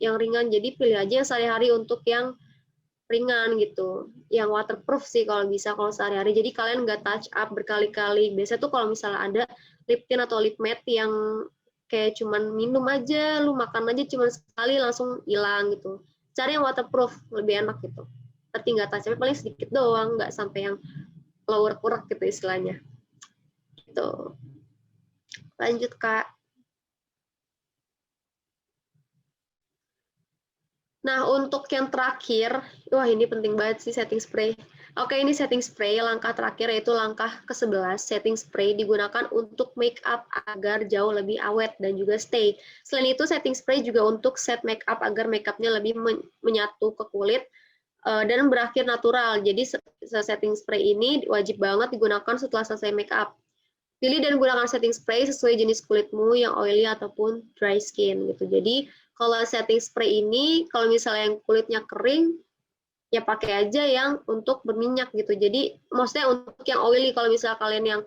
yang ringan. Jadi pilih aja yang sehari-hari untuk yang ringan gitu, yang waterproof sih kalau bisa kalau sehari-hari. Jadi kalian nggak touch up berkali-kali. Biasanya tuh kalau misalnya ada lip tint atau lip matte yang kayak cuman minum aja, lu makan aja cuman sekali langsung hilang gitu. Cari yang waterproof lebih enak gitu. Tapi nggak touch up paling sedikit doang, nggak sampai yang urak-urak gitu istilahnya. Gitu. Lanjut Kak. Nah, untuk yang terakhir, wah ini penting banget sih setting spray. Oke, ini setting spray, langkah terakhir yaitu langkah ke-11, setting spray digunakan untuk make up agar jauh lebih awet dan juga stay. Selain itu, setting spray juga untuk set make up agar make up-nya lebih menyatu ke kulit dan berakhir natural. Jadi, setting spray ini wajib banget digunakan setelah selesai make up. Pilih dan gunakan setting spray sesuai jenis kulitmu yang oily ataupun dry skin gitu. Jadi kalau setting spray ini, kalau misalnya yang kulitnya kering, ya pakai aja yang untuk berminyak gitu. Jadi maksudnya untuk yang oily, kalau misalnya kalian yang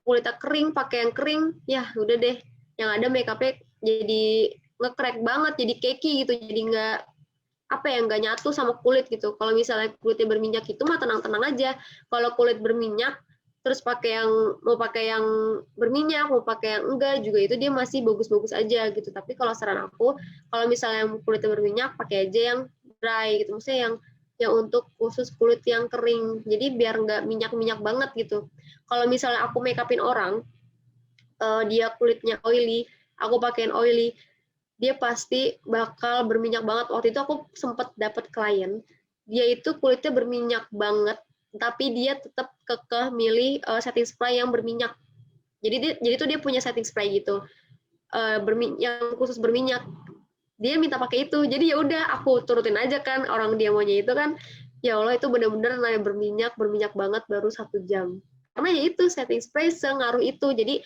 kulitnya kering, pakai yang kering, ya udah deh, yang ada makeupnya jadi nge-crack banget, jadi cakey gitu, jadi nggak nyatu sama kulit gitu. Kalau misalnya kulitnya berminyak itu mah tenang-tenang aja. Kalau kulit berminyak terus mau pakai yang berminyak, mau pakai yang enggak juga, itu dia masih bagus-bagus aja gitu. Tapi kalau saran aku, kalau misalnya kulitnya berminyak, pakai aja yang dry gitu. Maksudnya yang untuk khusus kulit yang kering. Jadi biar nggak minyak-minyak banget gitu. Kalau misalnya aku make upin orang, dia kulitnya oily, aku pakein oily, dia pasti bakal berminyak banget. Waktu itu aku sempat dapat klien, dia itu kulitnya berminyak banget, tapi dia tetap kekeh milih setting spray yang berminyak. Jadi tuh dia punya setting spray gitu, yang khusus berminyak. Dia minta pakai itu, jadi ya udah aku turutin aja kan, orang dia maunya itu kan. Ya Allah, itu bener-bener berminyak banget baru 1 jam. Karena ya itu setting spray sengaruh itu. Jadi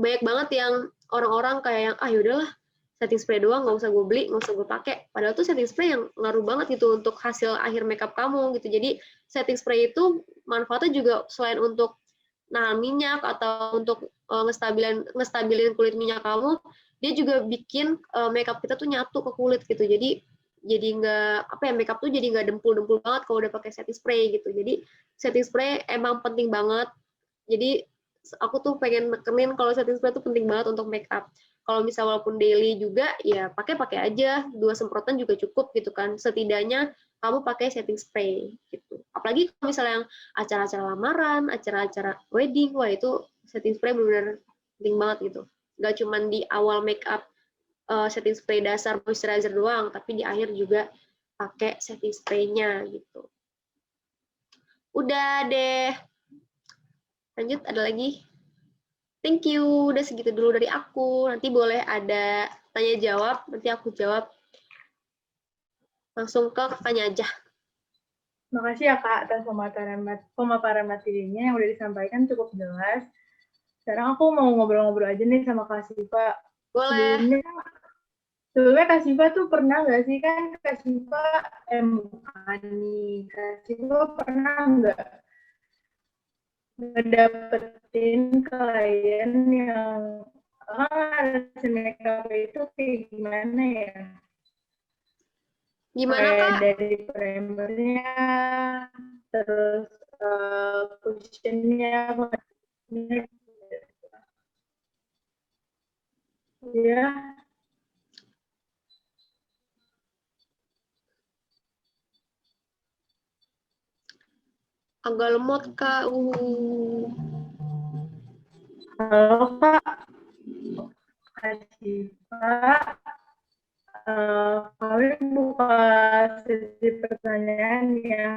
banyak banget yang orang-orang kayak yang yaudahlah, setting spray doang, nggak usah gue beli, nggak usah gue pakai. Padahal tuh setting spray yang ngaruh banget gitu untuk hasil akhir makeup kamu gitu. Jadi setting spray itu manfaatnya juga selain untuk nahan minyak atau untuk ngestabilin kulit minyak kamu, dia juga bikin makeup kita tuh nyatu ke kulit gitu. Jadi nggak makeup tuh jadi nggak dempul-dempul banget kalau udah pakai setting spray gitu. Jadi setting spray emang penting banget. Jadi aku tuh pengen nekenin kalau setting spray itu penting banget untuk makeup. Kalau misal walaupun daily juga, ya pakai aja, 2 semprotan juga cukup gitu kan. Setidaknya kamu pakai setting spray gitu. Apalagi kalau misalnya yang acara-acara lamaran, acara-acara wedding, wah itu setting spray benar-benar penting banget gitu. Nggak cuma di awal makeup setting spray dasar moisturizer doang, tapi di akhir juga pakai setting spray-nya gitu. Udah deh. Lanjut, ada lagi? Thank you, udah segitu dulu dari aku. Nanti boleh ada tanya jawab, nanti aku jawab. Langsung ke kakaknya aja. Makasih ya Kak atas pemaparan materinya yang udah disampaikan cukup jelas. Sekarang aku mau ngobrol-ngobrol aja nih sama Kak Siva. Boleh. Sebelumnya Kak Siva tuh pernah nggak sih, kan Kak Siva bukan nih, Kak Siva pernah nggak ngedapetin klien yang harus makeup itu kayak gimana ya? Gimana, Kayak Kak? dari primernya, terus cushionnya, ya. Agak lemot, Kak. Halo Kak, Kak Siva. Kami buka sesi pertanyaan ya,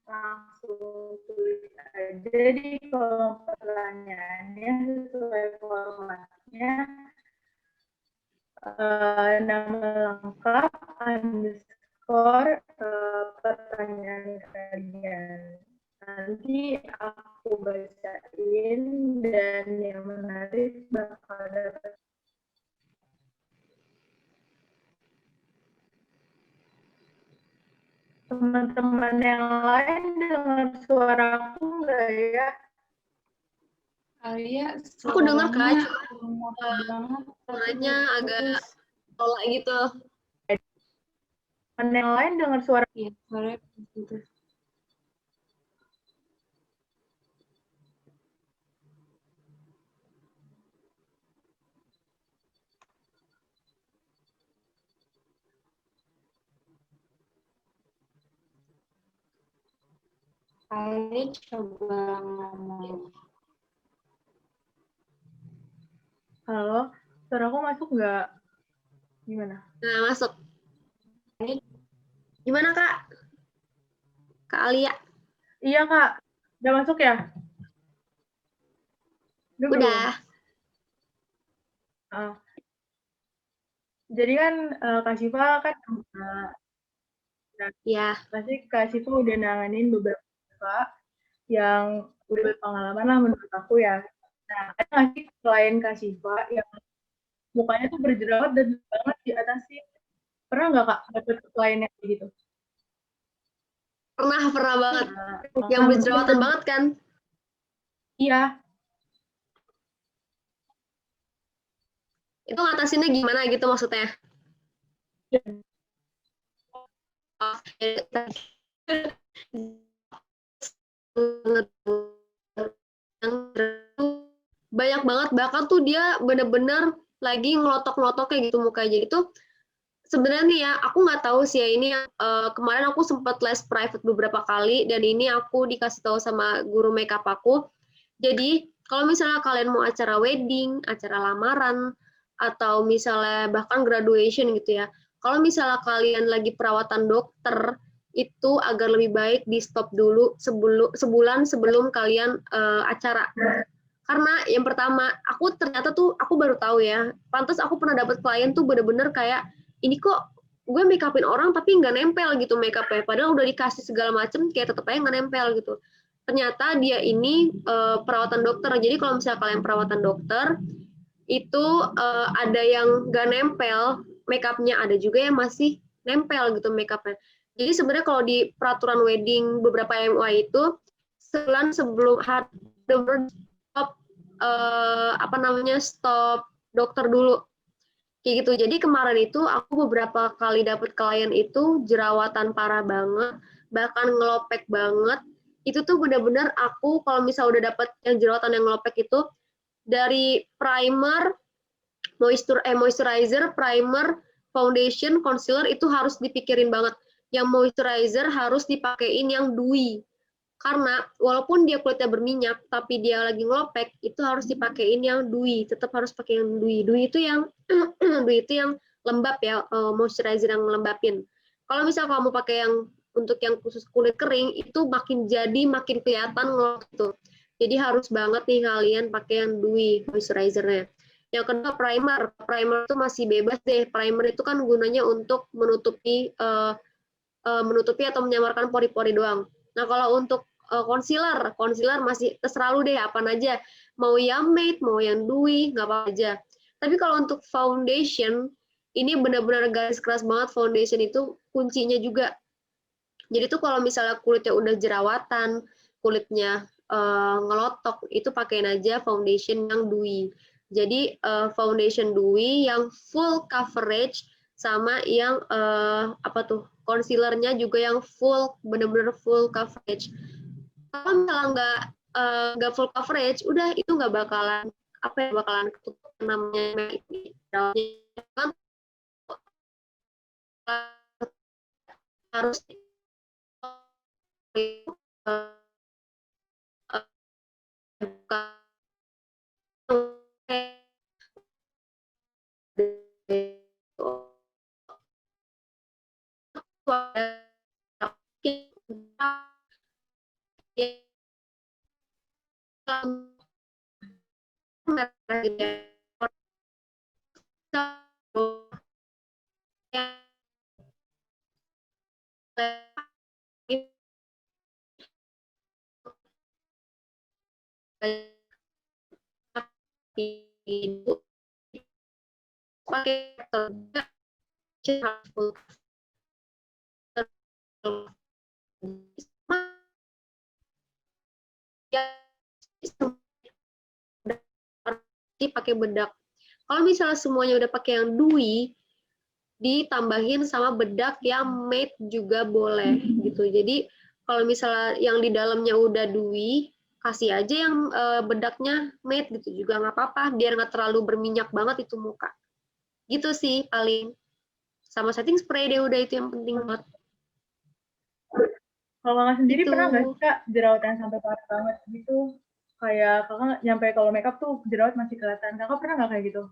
langsung tulis aja di kolom pertanyaannya sesuai formatnya, nama lengkap underscore pertanyaan kalian. Nanti aku bacain dan yang menarik bakal dapat. Teman-teman yang lain dengar suaraku nggak ya? Alia, Aku dengar, Kak. suaranya agak tolak gitu. Teman yang lain dengar suara. Iya, suaranya putus. Alia coba ngomong. Halo, suaraku masuk nggak? Gimana? Nah, masuk. Gimana, Kak? Kak Alia? Iya Kak, udah masuk ya? Udah. Jadi kan Kak Siva kan Ya. pasti Kak Siva udah nanganin beberapa yang udah berpengalaman lah menurut aku ya. Nah, ada nggak sih selain Kak Siva yang mukanya tuh berjerawat dan banget di atas sih? Pernah nggak Kak dapet klien yang gitu? Pernah banget. Yang Nah, berjerawatan banget kan? iya. Itu ngatasinnya gimana gitu maksudnya? Banyak banget, bahkan tuh dia bener-bener lagi ngelotok-ngelotok kayak gitu mukanya. Jadi tuh sebenarnya nih ya, aku nggak tahu sih ya ini kemarin aku sempat les private beberapa kali dan ini aku dikasih tahu sama guru makeup aku. Jadi kalau misalnya kalian mau acara wedding, acara lamaran, atau misalnya bahkan graduation gitu ya, kalau misalnya kalian lagi perawatan dokter, itu agar lebih baik di stop dulu sebulan sebelum kalian acara. Karena yang pertama, ternyata tuh aku baru tahu ya, pantas aku pernah dapat klien tuh bener-bener kayak, ini kok gue make upin orang tapi nggak nempel gitu make upnya, padahal udah dikasih segala macem kayak tetep aja nggak nempel gitu. Ternyata dia ini perawatan dokter, jadi kalau misalnya kalian perawatan dokter, itu ada yang nggak nempel make upnya, ada juga yang masih nempel gitu make upnya. Jadi sebenarnya kalau di peraturan wedding beberapa MUA itu, sebulan sebelum stop stop dokter dulu kayak gitu. Jadi kemarin itu aku beberapa kali dapat klien itu jerawatan parah banget, bahkan ngelopek banget. Itu tuh benar-benar aku kalau misal udah dapat yang jerawatan yang ngelopek itu, dari primer, moisturizer, primer, foundation, concealer itu harus dipikirin banget. Yang moisturizer harus dipakein yang dewy. Karena walaupun dia kulitnya berminyak, tapi dia lagi ngelopek, itu harus dipakein yang dewy. Tetap harus pakai yang dewy. Dewy itu yang dewy itu yang lembab ya, moisturizer yang lembapin. Kalau misal kamu pakai yang untuk yang khusus kulit kering, itu makin kelihatan ngelopek gitu. Jadi harus banget nih kalian pakai yang dewy moisturizernya. Yang kedua primer. Primer itu masih bebas deh. Primer itu kan gunanya untuk menutupi atau menyamarkan pori-pori doang. Nah, kalau untuk concealer masih terserah lu deh apa aja. Mau yang matte, mau yang dewy, nggak apa aja. Tapi kalau untuk foundation, ini benar-benar garis keras banget, foundation itu kuncinya juga. Jadi tuh kalau misalnya kulitnya udah jerawatan, kulitnya ngelotok, itu pakein aja foundation yang dewy. Jadi foundation dewy yang full coverage, sama yang concealernya juga yang full, bener-bener full coverage. Kalau misalnya nggak full coverage, udah itu nggak bakalan ketutup namanya harus pakai pakai bedak. Kalau misalnya semuanya udah pakai yang dewy, ditambahin sama bedak yang matte juga boleh gitu. Jadi kalau misalnya yang di dalamnya udah dewy, kasih aja yang bedaknya matte gitu juga nggak apa-apa, biar nggak terlalu berminyak banget itu muka. Gitu sih paling. Sama setting spray deh, udah itu yang penting banget. Kalau kakak sendiri Gitu. pernah nggak sih kak jerawatan sampai parah banget gitu? Kayak kakak nyampe kalau makeup tuh jerawat masih kelihatan. Kakak pernah nggak kayak gitu?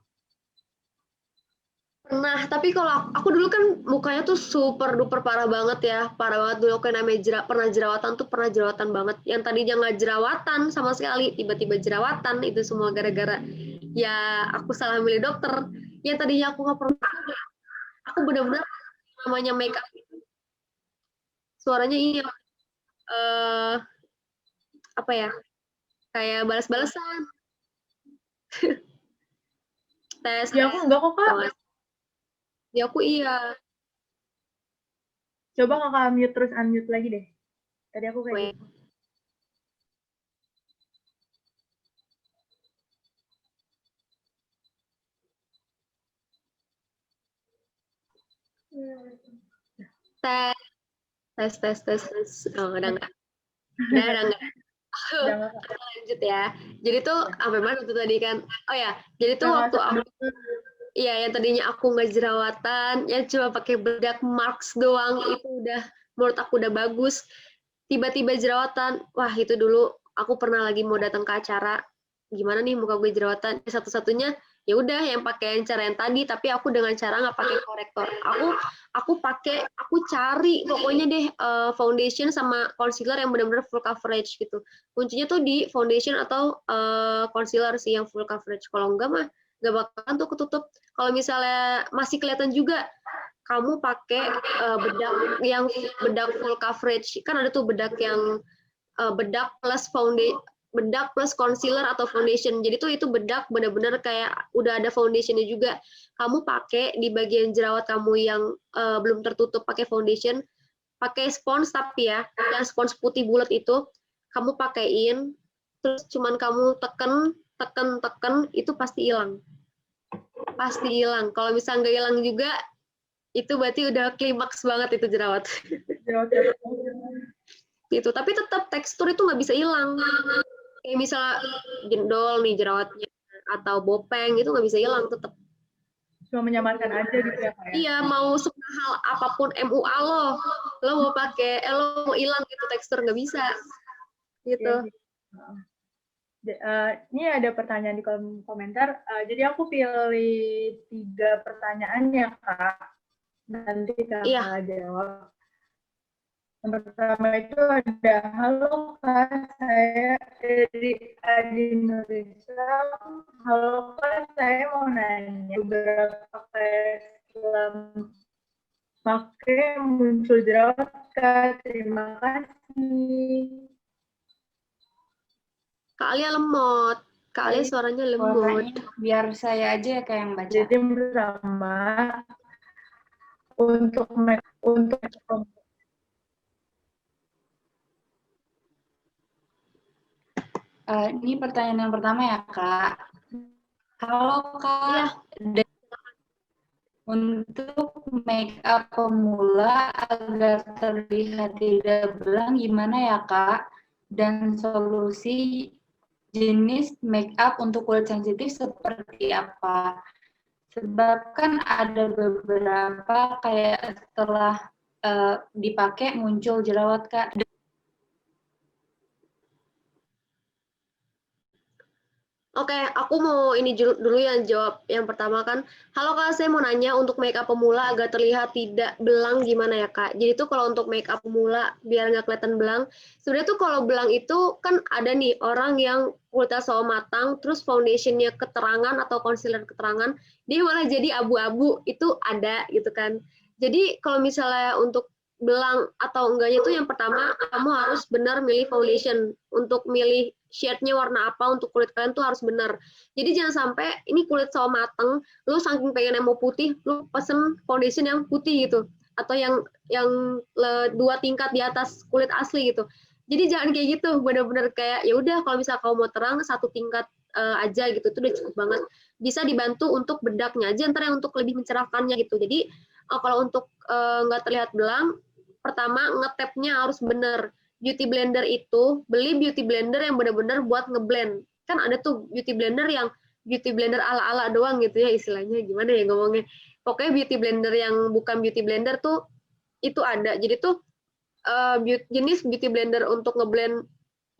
Pernah, tapi kalau aku dulu kan mukanya tuh super duper parah banget ya. Parah banget dulu aku yang namanya pernah jerawatan banget. Yang tadinya nggak jerawatan sama sekali, tiba-tiba jerawatan, itu semua gara-gara ya aku salah milih dokter. Yang tadinya aku nggak pernah, aku benar-benar namanya makeup. Suaranya ini apa ya? Kayak balas-balasan. Tes. Ya aku enggak kok kak. Ya aku iya. Coba kakak mute terus unmute lagi deh. Tadi aku kayak gitu. Tes. Oh, udah enggak. Udah enggak. Udah nggak, Kak? Lanjut ya. Jadi tuh sampai mana tuh tadi kan? Oh ya, jadi tuh waktu aku yang tadinya aku nggak jerawatan, yang cuma pakai bedak marks doang, itu udah menurut aku udah bagus. Tiba-tiba jerawatan, wah itu dulu aku pernah lagi mau datang ke acara, gimana nih muka gue jerawatan? Satu-satunya ya udah yang pakai cara yang tadi, tapi aku dengan cara nggak pakai korektor. Aku cari pokoknya deh foundation sama concealer yang benar-benar full coverage gitu. Kuncinya tuh di foundation atau concealer sih yang full coverage. Kalau enggak mah nggak bakalan tuh ketutup. Kalau misalnya masih kelihatan juga, kamu pakai bedak full coverage. Kan ada tuh bedak yang bedak plus concealer atau foundation. Jadi tuh itu bedak benar-benar kayak udah ada foundationnya juga. Kamu pakai di bagian jerawat kamu yang belum tertutup pakai foundation, pakai spons tapi ya, yang spons putih bulat itu kamu pakaiin, terus cuman kamu tekan, itu pasti hilang. Pasti hilang. Kalau misalnya nggak hilang juga, itu berarti udah klimaks banget itu jerawat. Jerawat. Gitu. Tapi tetap tekstur itu nggak bisa hilang. Kayak misalnya jendol nih jerawatnya atau bopeng itu nggak bisa hilang tetap. Cuma menyamarkan aja gitu ya, Kak? Iya, mau semahal apapun MUA lo mau pakai, lo mau hilang gitu tekstur nggak bisa. Gitu. Ini ada pertanyaan di kolom komentar. Jadi aku pilih 3 pertanyaan ya, Kak. Nanti Kakak jawab. Yang pertama itu ada, halo Kak, saya dari Adi Nurisa. Halo Kak, saya mau nanya, beberapa setelah pakai muncul jerawat Kak, terima kasih. Kak Alia lemot. Kak Alia suaranya lemot. Biar saya aja ya kayak yang baca. Jadi yang pertama, untuk Ini pertanyaan yang pertama ya, Kak. Halo, Kak. Iya. Untuk make up pemula agar terlihat tidak belang gimana ya, Kak? Dan solusi jenis make up untuk kulit sensitif seperti apa? Sebab kan ada beberapa kayak setelah dipakai muncul jerawat, Kak. Oke, aku mau ini dulu yang jawab yang pertama kan. Halo Kak, saya mau nanya untuk make up pemula agar terlihat tidak belang gimana ya Kak? Jadi tuh kalau untuk make up pemula biar nggak kelihatan belang, sebenarnya tuh kalau belang itu kan ada nih orang yang kulitnya sawo matang, terus foundationnya keterangan atau concealer keterangan, dia malah jadi abu-abu, itu ada gitu kan. Jadi kalau misalnya untuk belang atau enggaknya itu yang pertama kamu harus benar milih foundation. Untuk milih shade-nya warna apa untuk kulit kalian tuh harus benar. Jadi jangan sampai ini kulit sawo mateng, lu saking pengen yang mau putih, lu pesen foundation yang putih gitu, atau yang 2 tingkat di atas kulit asli gitu. Jadi jangan kayak gitu, benar-benar kayak ya udah kalau misalnya kamu mau terang 1 tingkat aja gitu, itu udah cukup banget. Bisa dibantu untuk bedaknya aja, ntar yang untuk lebih mencerahkannya gitu. Jadi kalau untuk nggak terlihat belang, pertama ngetapnya harus benar. Beauty blender itu, beli beauty blender yang benar-benar buat ngeblend. Kan ada tuh beauty blender yang beauty blender ala-ala doang gitu ya istilahnya, gimana ya ngomongnya. Pokoknya beauty blender yang bukan beauty blender tuh itu ada. Jadi tuh jenis beauty blender untuk ngeblend,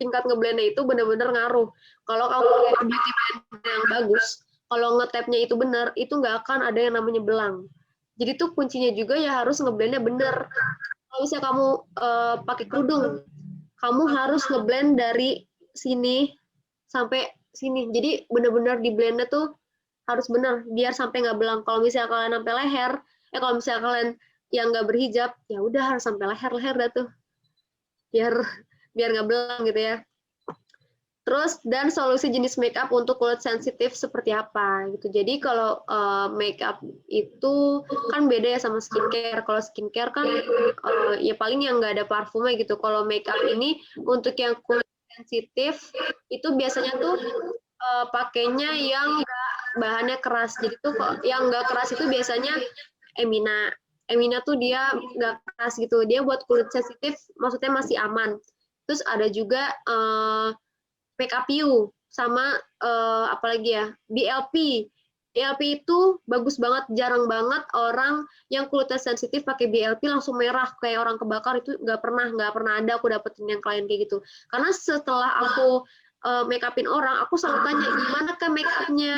tingkat ngeblendnya itu benar-benar ngaruh. Kalau kamu pakai beauty blender yang bagus, kalau ngetapnya itu benar, itu nggak akan ada yang namanya belang. Jadi tuh kuncinya juga ya harus ngeblendnya benar. Kalau misalnya kamu pakai kerudung, kamu harus ngeblend dari sini sampai sini. Jadi benar-benar di blendnya tuh harus benar biar sampai nggak belang. Kalau misalnya kalian sampai leher, kalau misalnya kalian yang nggak berhijab, ya udah harus sampai leher dah tuh, biar nggak belang gitu ya. Terus dan solusi jenis makeup untuk kulit sensitif seperti apa gitu. Jadi kalau makeup itu kan beda ya sama skincare. Kalau skincare kan ya paling yang nggak ada parfumnya gitu. Kalau makeup ini untuk yang kulit sensitif itu biasanya tuh pakainya yang bahannya keras. Jadi tuh yang nggak keras itu biasanya Emina. Emina tuh dia nggak keras gitu. Dia buat kulit sensitif maksudnya masih aman. Terus ada juga Makeup You sama apalagi ya BLP. BLP itu bagus banget, jarang banget orang yang kulitnya sensitif pakai BLP langsung merah kayak orang kebakar. Itu nggak pernah ada aku dapetin yang klien kayak gitu. Karena setelah aku make upin orang, aku selalu tanya gimana kan make upnya,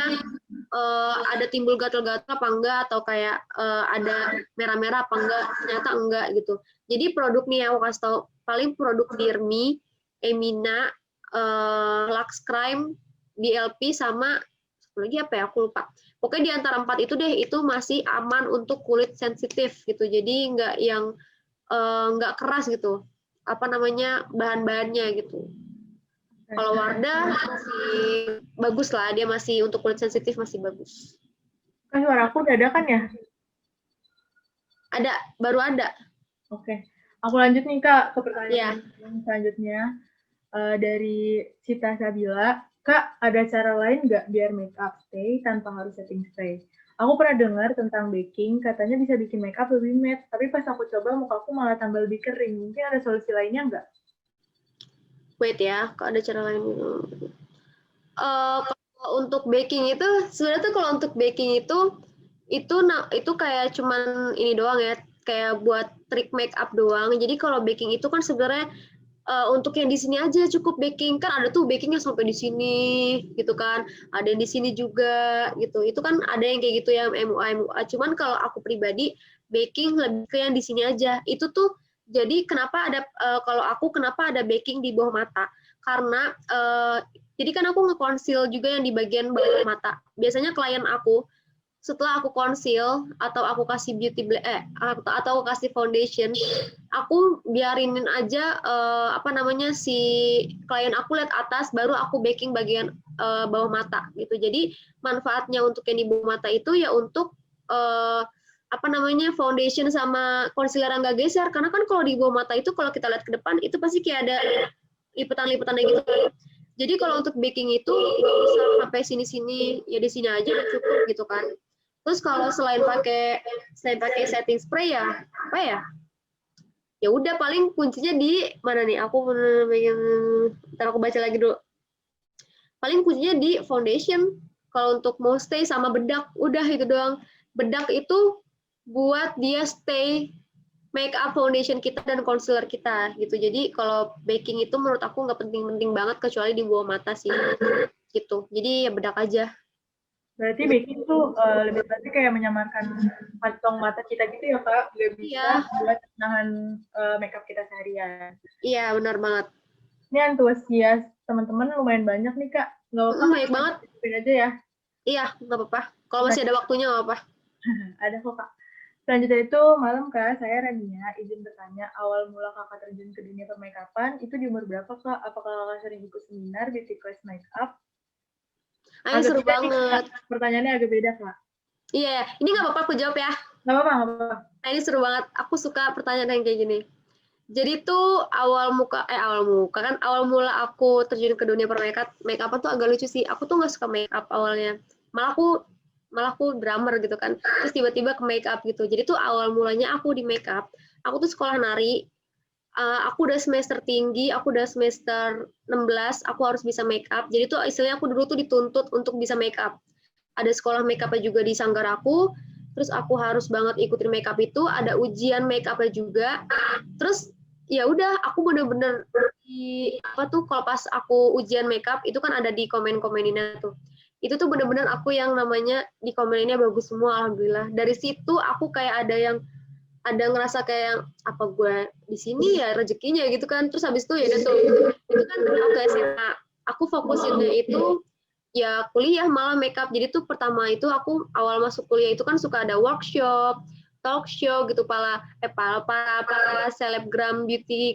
ada timbul gatal-gatal apa enggak, atau kayak ada merah-merah apa enggak, ternyata enggak gitu. Jadi produk nih aku kasih tau, paling produk Dirmi, Emina, Lux Crime, BLP, sama satu lagi apa ya aku lupa. Pokoknya di antara 4 itu deh, itu masih aman untuk kulit sensitif gitu. Jadi nggak yang nggak keras gitu, apa namanya, bahan-bahannya gitu. Kalau Wardah masih bagus lah, dia masih untuk kulit sensitif masih bagus. Kan suara aku udah ada kan ya? Ada, baru ada. Oke. Aku lanjut nih Kak ke pertanyaan yang selanjutnya. Dari Cita Sabila, Kak, ada cara lain nggak biar makeup stay tanpa harus setting spray? Aku pernah dengar tentang baking, katanya bisa bikin makeup lebih matte, tapi pas aku coba mukaku malah tambah lebih kering. Mungkin ada solusi lainnya nggak? Wait ya, kalau ada cara lain. Kalau untuk baking itu, sebenarnya tuh kalau untuk baking itu kayak cuman ini doang ya, kayak buat trik make up doang. Jadi kalau baking itu kan sebenarnya untuk yang di sini aja cukup baking. Kan ada tuh baking yang sampai di sini gitu kan, ada yang di sini juga gitu. Itu kan ada yang kayak gitu yang MUA. Cuman kalau aku pribadi baking lebih ke yang di sini aja. Itu tuh jadi kenapa ada kalau aku kenapa ada baking di bawah mata? Karena jadi kan aku nge-conceal juga yang di bagian bawah mata. Biasanya klien aku setelah aku conceal atau aku kasih atau aku kasih foundation, aku biarinin aja apa namanya si klien aku lihat atas, baru aku baking bagian bawah mata gitu. Jadi manfaatnya untuk yang di bawah mata itu ya untuk apa namanya foundation sama concealer yang nggak geser. Karena kan kalau di bawah mata itu kalau kita lihat ke depan itu pasti kayak ada lipetan-lipetannya gitu. Jadi kalau untuk baking itu nggak usah sampai sini-sini, ya di sini aja udah cukup gitu kan. Terus kalau selain pakai setting spray ya apa ya? Ya udah paling kuncinya di mana nih? Aku ntar aku baca lagi dulu. Paling kuncinya di foundation. Kalau untuk mau stay sama bedak, udah itu doang. Bedak itu buat dia stay make up foundation kita dan concealer kita gitu. Jadi kalau baking itu menurut aku nggak penting-penting banget kecuali di bawah mata sih gitu. Jadi ya bedak aja. Berarti baking tuh lebih berarti kayak menyamarkan kantong mata kita gitu ya Kak, nggak bisa buat nahan makeup kita seharian. Iya benar banget. Ini antusias teman-teman lumayan banyak nih Kak. Nggak apa-apa. Banyak banget. Aja ya. Iya nggak apa-apa. Kalau masih ada waktunya nggak apa-apa. Ada kok Kak. Selanjutnya itu, malam Kak, saya Rania, izin bertanya, awal mula Kakak terjun ke dunia permakeupan, itu di umur berapa Kak? Apakah Kakak sering ikut seminar beauty class makeup? Seru banget. Pertanyaannya agak beda Kak. Iya, ini nggak apa-apa aku jawab ya. Nggak apa-apa. Nah, ini seru banget. Aku suka pertanyaan yang kayak gini. Jadi tuh awal mula aku terjun ke dunia permakeupan tuh agak lucu sih. Aku tuh nggak suka makeup awalnya. Malah aku drummer gitu kan, terus tiba-tiba ke make up gitu. Jadi tuh awal mulanya aku di make up, aku tuh sekolah nari, aku udah semester tinggi, aku udah semester 16, aku harus bisa make up. Jadi tuh istilahnya aku dulu tuh dituntut untuk bisa make up. Ada sekolah make up-nya juga di sanggar aku, terus aku harus banget ikutin make up itu, ada ujian make up-nya juga. Terus ya udah aku bener-bener kalau pas aku ujian make up itu kan ada di komen-komeninnya tuh. Itu tuh bener-bener aku yang namanya di komeninnya bagus semua, alhamdulillah. Dari situ aku kayak ada ngerasa kayak apa gue di sini ya rezekinya gitu kan. Terus habis itu ya udah tuh itu kan waktu SMA aku fokusinnya itu ya kuliah malah makeup. Jadi tuh pertama itu aku awal masuk kuliah itu kan suka ada workshop, talk show gitu, para selebgram beauty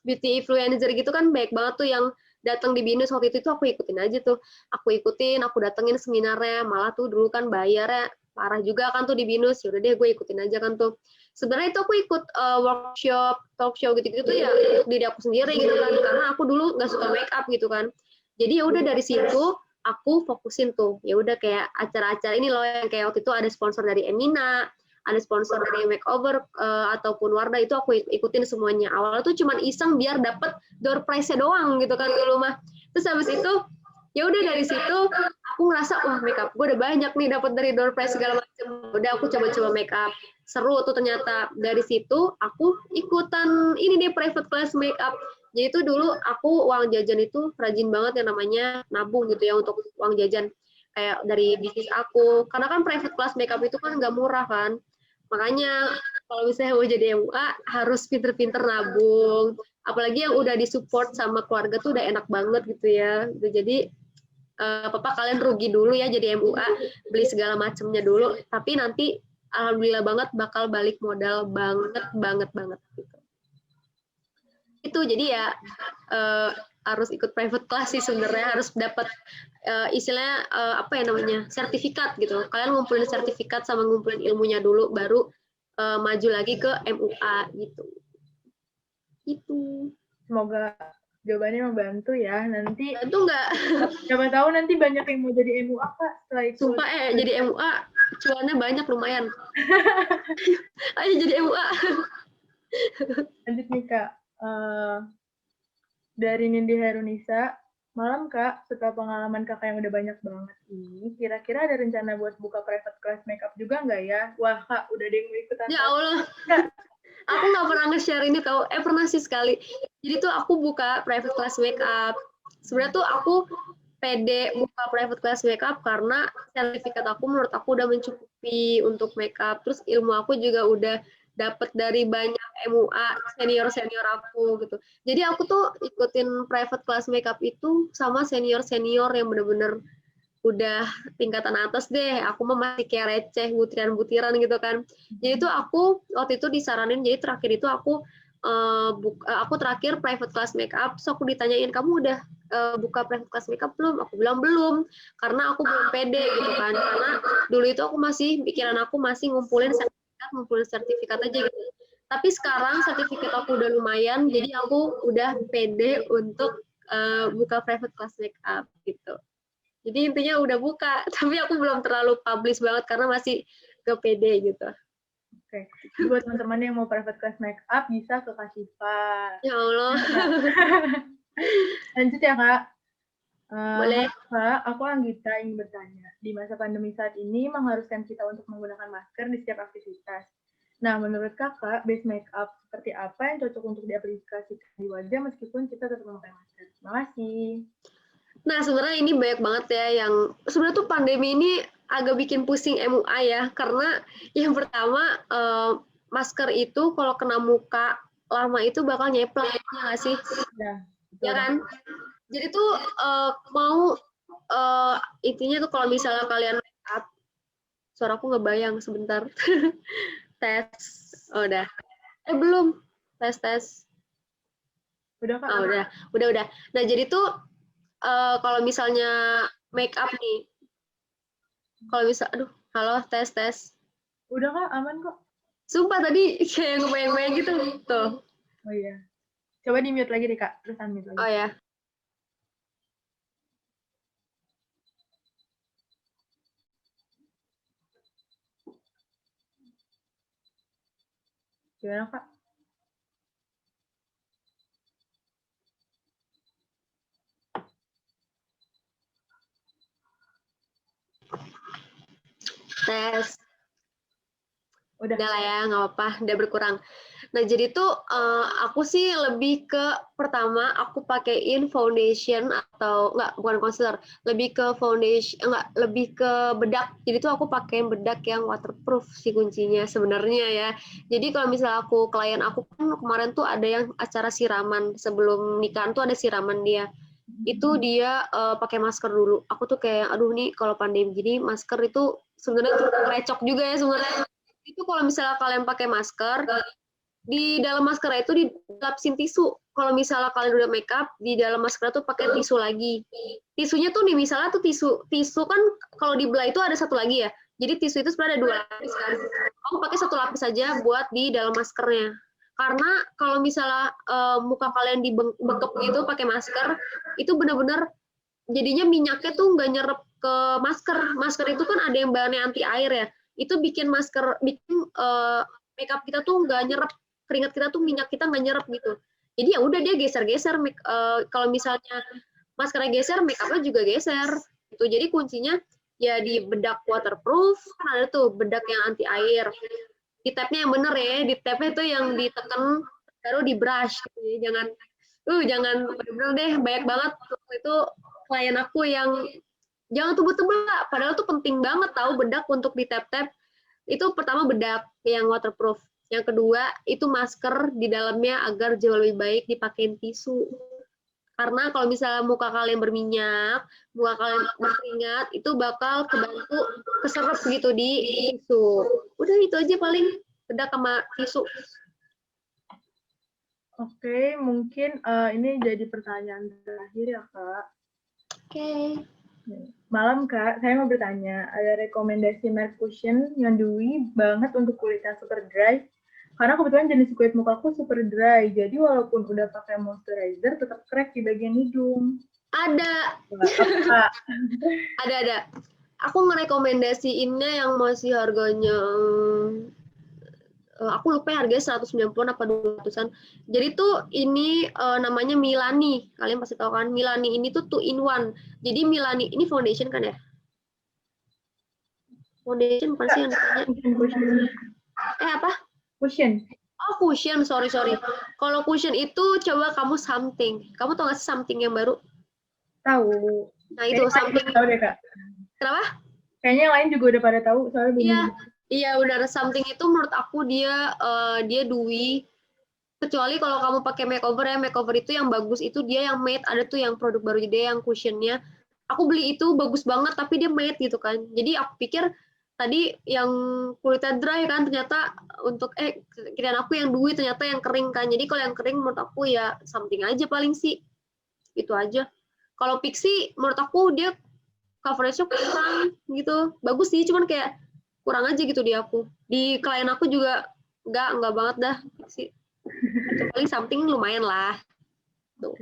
influencer gitu kan, baik banget tuh yang datang di BINUS waktu itu tuh aku ikutin aja tuh. Aku datengin seminarnya, malah tuh dulu kan bayarnya parah juga kan tuh di BINUS. Yaudah deh gue ikutin aja kan tuh. Sebenarnya itu aku ikut workshop, talk show gitu-gitu tuh ya diri aku sendiri gitu kan, karena aku dulu nggak suka make up gitu kan. Jadi ya udah dari situ aku fokusin tuh, ya udah kayak acara-acara ini loh yang kayak waktu itu ada sponsor dari Emina, ada sponsor dari Makeover ataupun Wardah, itu aku ikutin semuanya. Awalnya tuh cuman iseng biar dapet door prize-nya doang gitu kan dulu mah. Terus habis itu ya udah dari situ aku ngerasa wah makeup gue udah banyak nih dapat dari door prize segala macam. Udah aku coba-coba makeup, seru tuh ternyata. Dari situ aku ikutan ini deh private class makeup. Jadi itu dulu aku uang jajan itu rajin banget yang namanya nabung gitu ya untuk uang jajan kayak dari bisnis aku. Karena kan private class makeup itu kan nggak murah kan. Makanya kalau misalnya mau jadi MUA harus pinter-pinter nabung. Apalagi yang udah disupport sama keluarga tuh udah enak banget gitu ya. Jadi Papa kalian rugi dulu ya jadi MUA, beli segala macamnya dulu. Tapi nanti alhamdulillah banget bakal balik modal banget gitu. Itu jadi ya harus ikut private class sih sebenarnya, harus dapat istilahnya apa ya namanya sertifikat gitu. Kalian ngumpulin sertifikat sama ngumpulin ilmunya dulu, baru maju lagi ke MUA gitu. Itu. Semoga jawabannya membantu ya. Nanti Bantu nggak? siapa tahu nanti banyak yang mau jadi MUA Kak setelah ikut. Sumpah jadi MUA cuannya banyak lumayan. Ayo jadi MUA. Lanjut nih Kak. Dari Nindi Herunisa, malam Kak, setelah pengalaman Kakak yang udah banyak banget ini, kira-kira ada rencana buat buka private class makeup juga nggak ya? Wah Kak, udah ada yang mau ikutan. Ya Allah. Aku nggak pernah nge-share ini tau. Pernah sih sekali. Jadi tuh aku buka private class makeup. Sebenarnya tuh aku pede buka private class makeup karena sertifikat aku menurut aku udah mencukupi untuk makeup. Terus ilmu aku juga udah dapat dari banyak MUA senior aku gitu. Jadi aku tuh ikutin private class makeup itu sama senior yang bener-bener udah tingkatan atas deh. Aku mah masih kayak receh, butiran-butiran gitu kan. Jadi tuh aku waktu itu disaranin, jadi terakhir itu aku terakhir private class makeup, so aku ditanyain kamu udah buka private class makeup belum? Aku bilang belum, karena aku belum pede gitu kan. Karena dulu itu aku masih pikiran aku masih ngumpulin sertifikat aja gitu. Tapi sekarang sertifikat aku udah lumayan, jadi aku udah pede untuk buka private class makeup gitu. Jadi intinya udah buka, tapi aku belum terlalu publish banget karena masih ke pede gitu. Oke, buat teman-teman yang mau private class makeup bisa ke Kak Syifa. Ya Allah. Lanjut ya Kak. Boleh. Kak, aku Anggita ingin bertanya. Di masa pandemi saat ini mengharuskan kita untuk menggunakan masker di setiap aktivitas. Nah, menurut Kakak, base makeup seperti apa yang cocok untuk diaplikasikan di wajah meskipun kita tetap memakai masker? Terima kasih. Nah, sebenarnya ini banyak banget ya yang sebenarnya tuh pandemi ini agak bikin pusing MUA ya, karena yang pertama masker itu kalau kena muka lama itu bakal nyeplak, ya nggak sih? Ya kan? Jadi tuh mau intinya tuh kalau misalnya kalian make up, suaraku ngebayang sebentar. Tes, udah. Belum, tes. Udah Kak? Udah. Nah jadi tuh kalau misalnya make up nih, kalau bisa, halo tes. Udah Kak, aman kok. Sumpah tadi kayak ngebayang-bayang gitu tuh. Oh iya. Coba di mute lagi deh Kak, terus unmute lagi. Oh ya. Gimana Kak? Tes. Udah lah ya, nggak apa-apa, udah berkurang. Nah jadi tuh aku sih lebih ke pertama aku pakein foundation atau bukan concealer, lebih ke foundation, lebih ke bedak. Jadi tuh aku pakein bedak yang waterproof sih kuncinya sebenarnya ya. Jadi kalau misalnya klien aku kan kemarin tuh ada yang acara siraman sebelum nikahan tuh ada siraman dia. Itu dia pakai masker dulu. Aku tuh kayak aduh nih kalau pandemi gini masker itu sebenarnya tuh recok juga ya sebenarnya. Itu kalau misalnya kalian pakai masker, di dalam masker itu dilapisin tisu. kalau misalnya kalian udah make up, di dalam masker tuh pakai tisu lagi. Tisunya tuh nih, misalnya tuh tisu kan kalau di belah itu ada satu lagi ya. Jadi tisu itu sebenarnya ada 2 lapis kan. Kamu pakai 1 lapis saja buat di dalam maskernya. Karena kalau misalnya muka kalian dibekep gitu pakai masker, itu benar-benar jadinya minyaknya tuh nggak nyerap ke masker. Masker itu kan ada yang bahannya anti air ya. Itu bikin makeup kita tuh nggak nyerap, keringat kita tuh minyak kita nggak nyerap gitu. Jadi ya udah dia geser-geser. Kalau misalnya maskernya geser, makeupnya juga geser. Gitu. Jadi kuncinya ya di bedak waterproof, kan ada tuh bedak yang anti air. Di tapnya yang bener ya, di tapnya itu yang ditekan baru di brush. Gitu. Jangan bener-bener deh, banyak banget itu klien aku yang jangan tebel-tebel lah, padahal tuh penting banget tahu bedak untuk di tap-tap. Itu pertama bedak yang waterproof. Yang kedua, itu masker di dalamnya agar jauh lebih baik dipakein tisu. Karena kalau misalnya muka kalian berminyak, muka kalian berkeringat, itu bakal kebantu keserap gitu di tisu. Udah itu aja paling, bedak sama tisu. Oke, mungkin ini jadi pertanyaan terakhir ya, Kak. Oke. Malam, Kak, saya mau bertanya, ada rekomendasi matte cushion yang dewy banget untuk kulit yang super dry? Karena kebetulan jenis kulit mukaku super dry, jadi walaupun udah pakai moisturizer, tetap crack di bagian hidung. Ada. Ada. Aku ngerekomendasiinnya yang masih harganya, aku lupa harganya 190 apa 200-an. Jadi tuh ini namanya Milani. Kalian pasti tahu kan, Milani ini tuh 2 in 1. Jadi Milani ini foundation kan ya? Foundation bukan sih yang namanya? Apa? Cushion. Oh, cushion, sorry. Kalau cushion itu coba kamu something. Kamu tahu nggak sih something yang baru? Tahu. Nah, itu something. Tahu deh, Kak. Kenapa? Kayaknya yang lain juga udah pada tahu, soalnya belum. Iya, benar. Something itu menurut aku dia dewy. Kecuali kalau kamu pakai makeover ya, makeover itu yang bagus itu dia yang matte. Ada tuh yang produk baru dia yang cushionnya. Aku beli itu bagus banget, tapi dia matte gitu kan. Jadi aku pikir tadi yang kulitnya dry kan, ternyata untuk kirain aku yang dewy, ternyata yang kering kan. Jadi kalau yang kering menurut aku ya something aja paling sih. Itu aja. Kalau Pixi menurut aku dia coverage-nya kurang gitu. Bagus sih, cuman kayak kurang aja gitu di aku. Di klien aku juga enggak banget dah sih. Paling something lumayan lah. Tuh.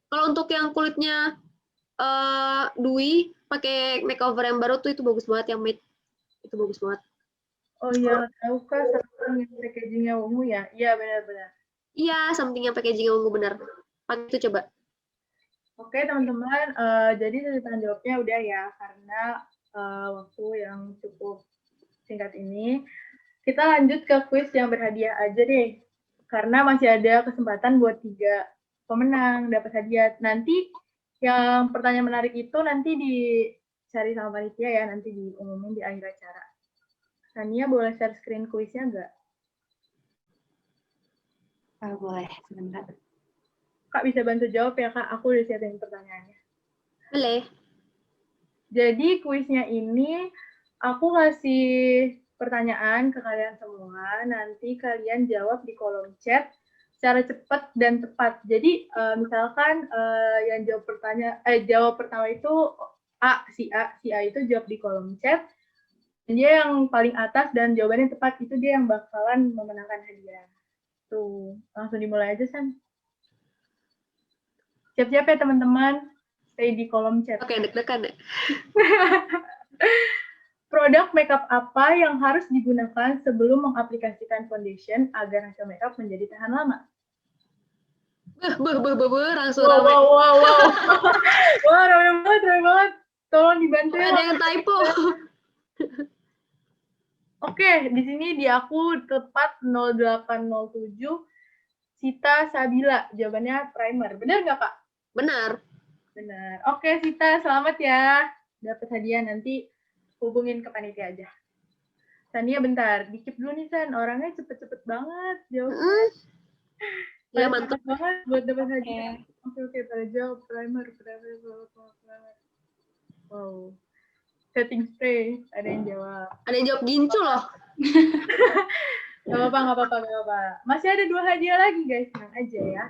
Kalau untuk yang kulitnya dewy pakai makeover yang baru tuh itu bagus banget yang matte. Itu bagus banget. Oh iya, tahu Kak, something yang packagingnya ungu ya? Iya, benar-benar. Iya, something yang packagingnya ungu benar. Pakai itu coba. Oke, teman-teman, jadi tanya jawabnya udah ya, karena waktu yang cukup singkat ini. Kita lanjut ke kuis yang berhadiah aja deh, karena masih ada kesempatan buat 3 pemenang dapat hadiah. Nanti yang pertanyaan menarik itu nanti dicari sama panitia ya, nanti diumumin di akhir acara. Sania boleh share screen kuisnya nggak? Boleh, sebentar. Kak bisa bantu jawab ya, Kak? Aku udah siapin pertanyaannya. Boleh. Jadi kuisnya ini aku kasih pertanyaan ke kalian semua, nanti kalian jawab di kolom chat secara cepat dan tepat. Jadi misalkan yang jawab pertama itu si A itu jawab di kolom chat. Dan dia yang paling atas dan jawabannya tepat itu dia yang bakalan memenangkan hadiah. Tuh, langsung dimulai aja, San. Siap-siap ya teman-teman, stay di kolom chat. Oke, deg-degan ya. Produk makeup apa yang harus digunakan sebelum mengaplikasikan foundation agar hasil makeup menjadi tahan lama? Langsung Wow, rame. Wah, rame banget. Tolong dibantu ya. Ada yang typo. Oke, di sini di aku tepat 0807 Sita Sabila. Jawabannya primer. Benar nggak, Kak? Benar. Benar. Oke, Sita, selamat ya. Dapat hadiah, nanti hubungin ke panitia aja. Sania bentar, dikip dulu nih San. Orangnya cepet-cepet banget jawabnya. Ya, mantap banget buat dapat hadiah. Oke, pada jawab primer. Wow. Setting spray, ada yang jawab. Ada yang jawab gincu loh. Gak apa-apa. Masih ada 2 hadiah lagi guys, tenang aja ya.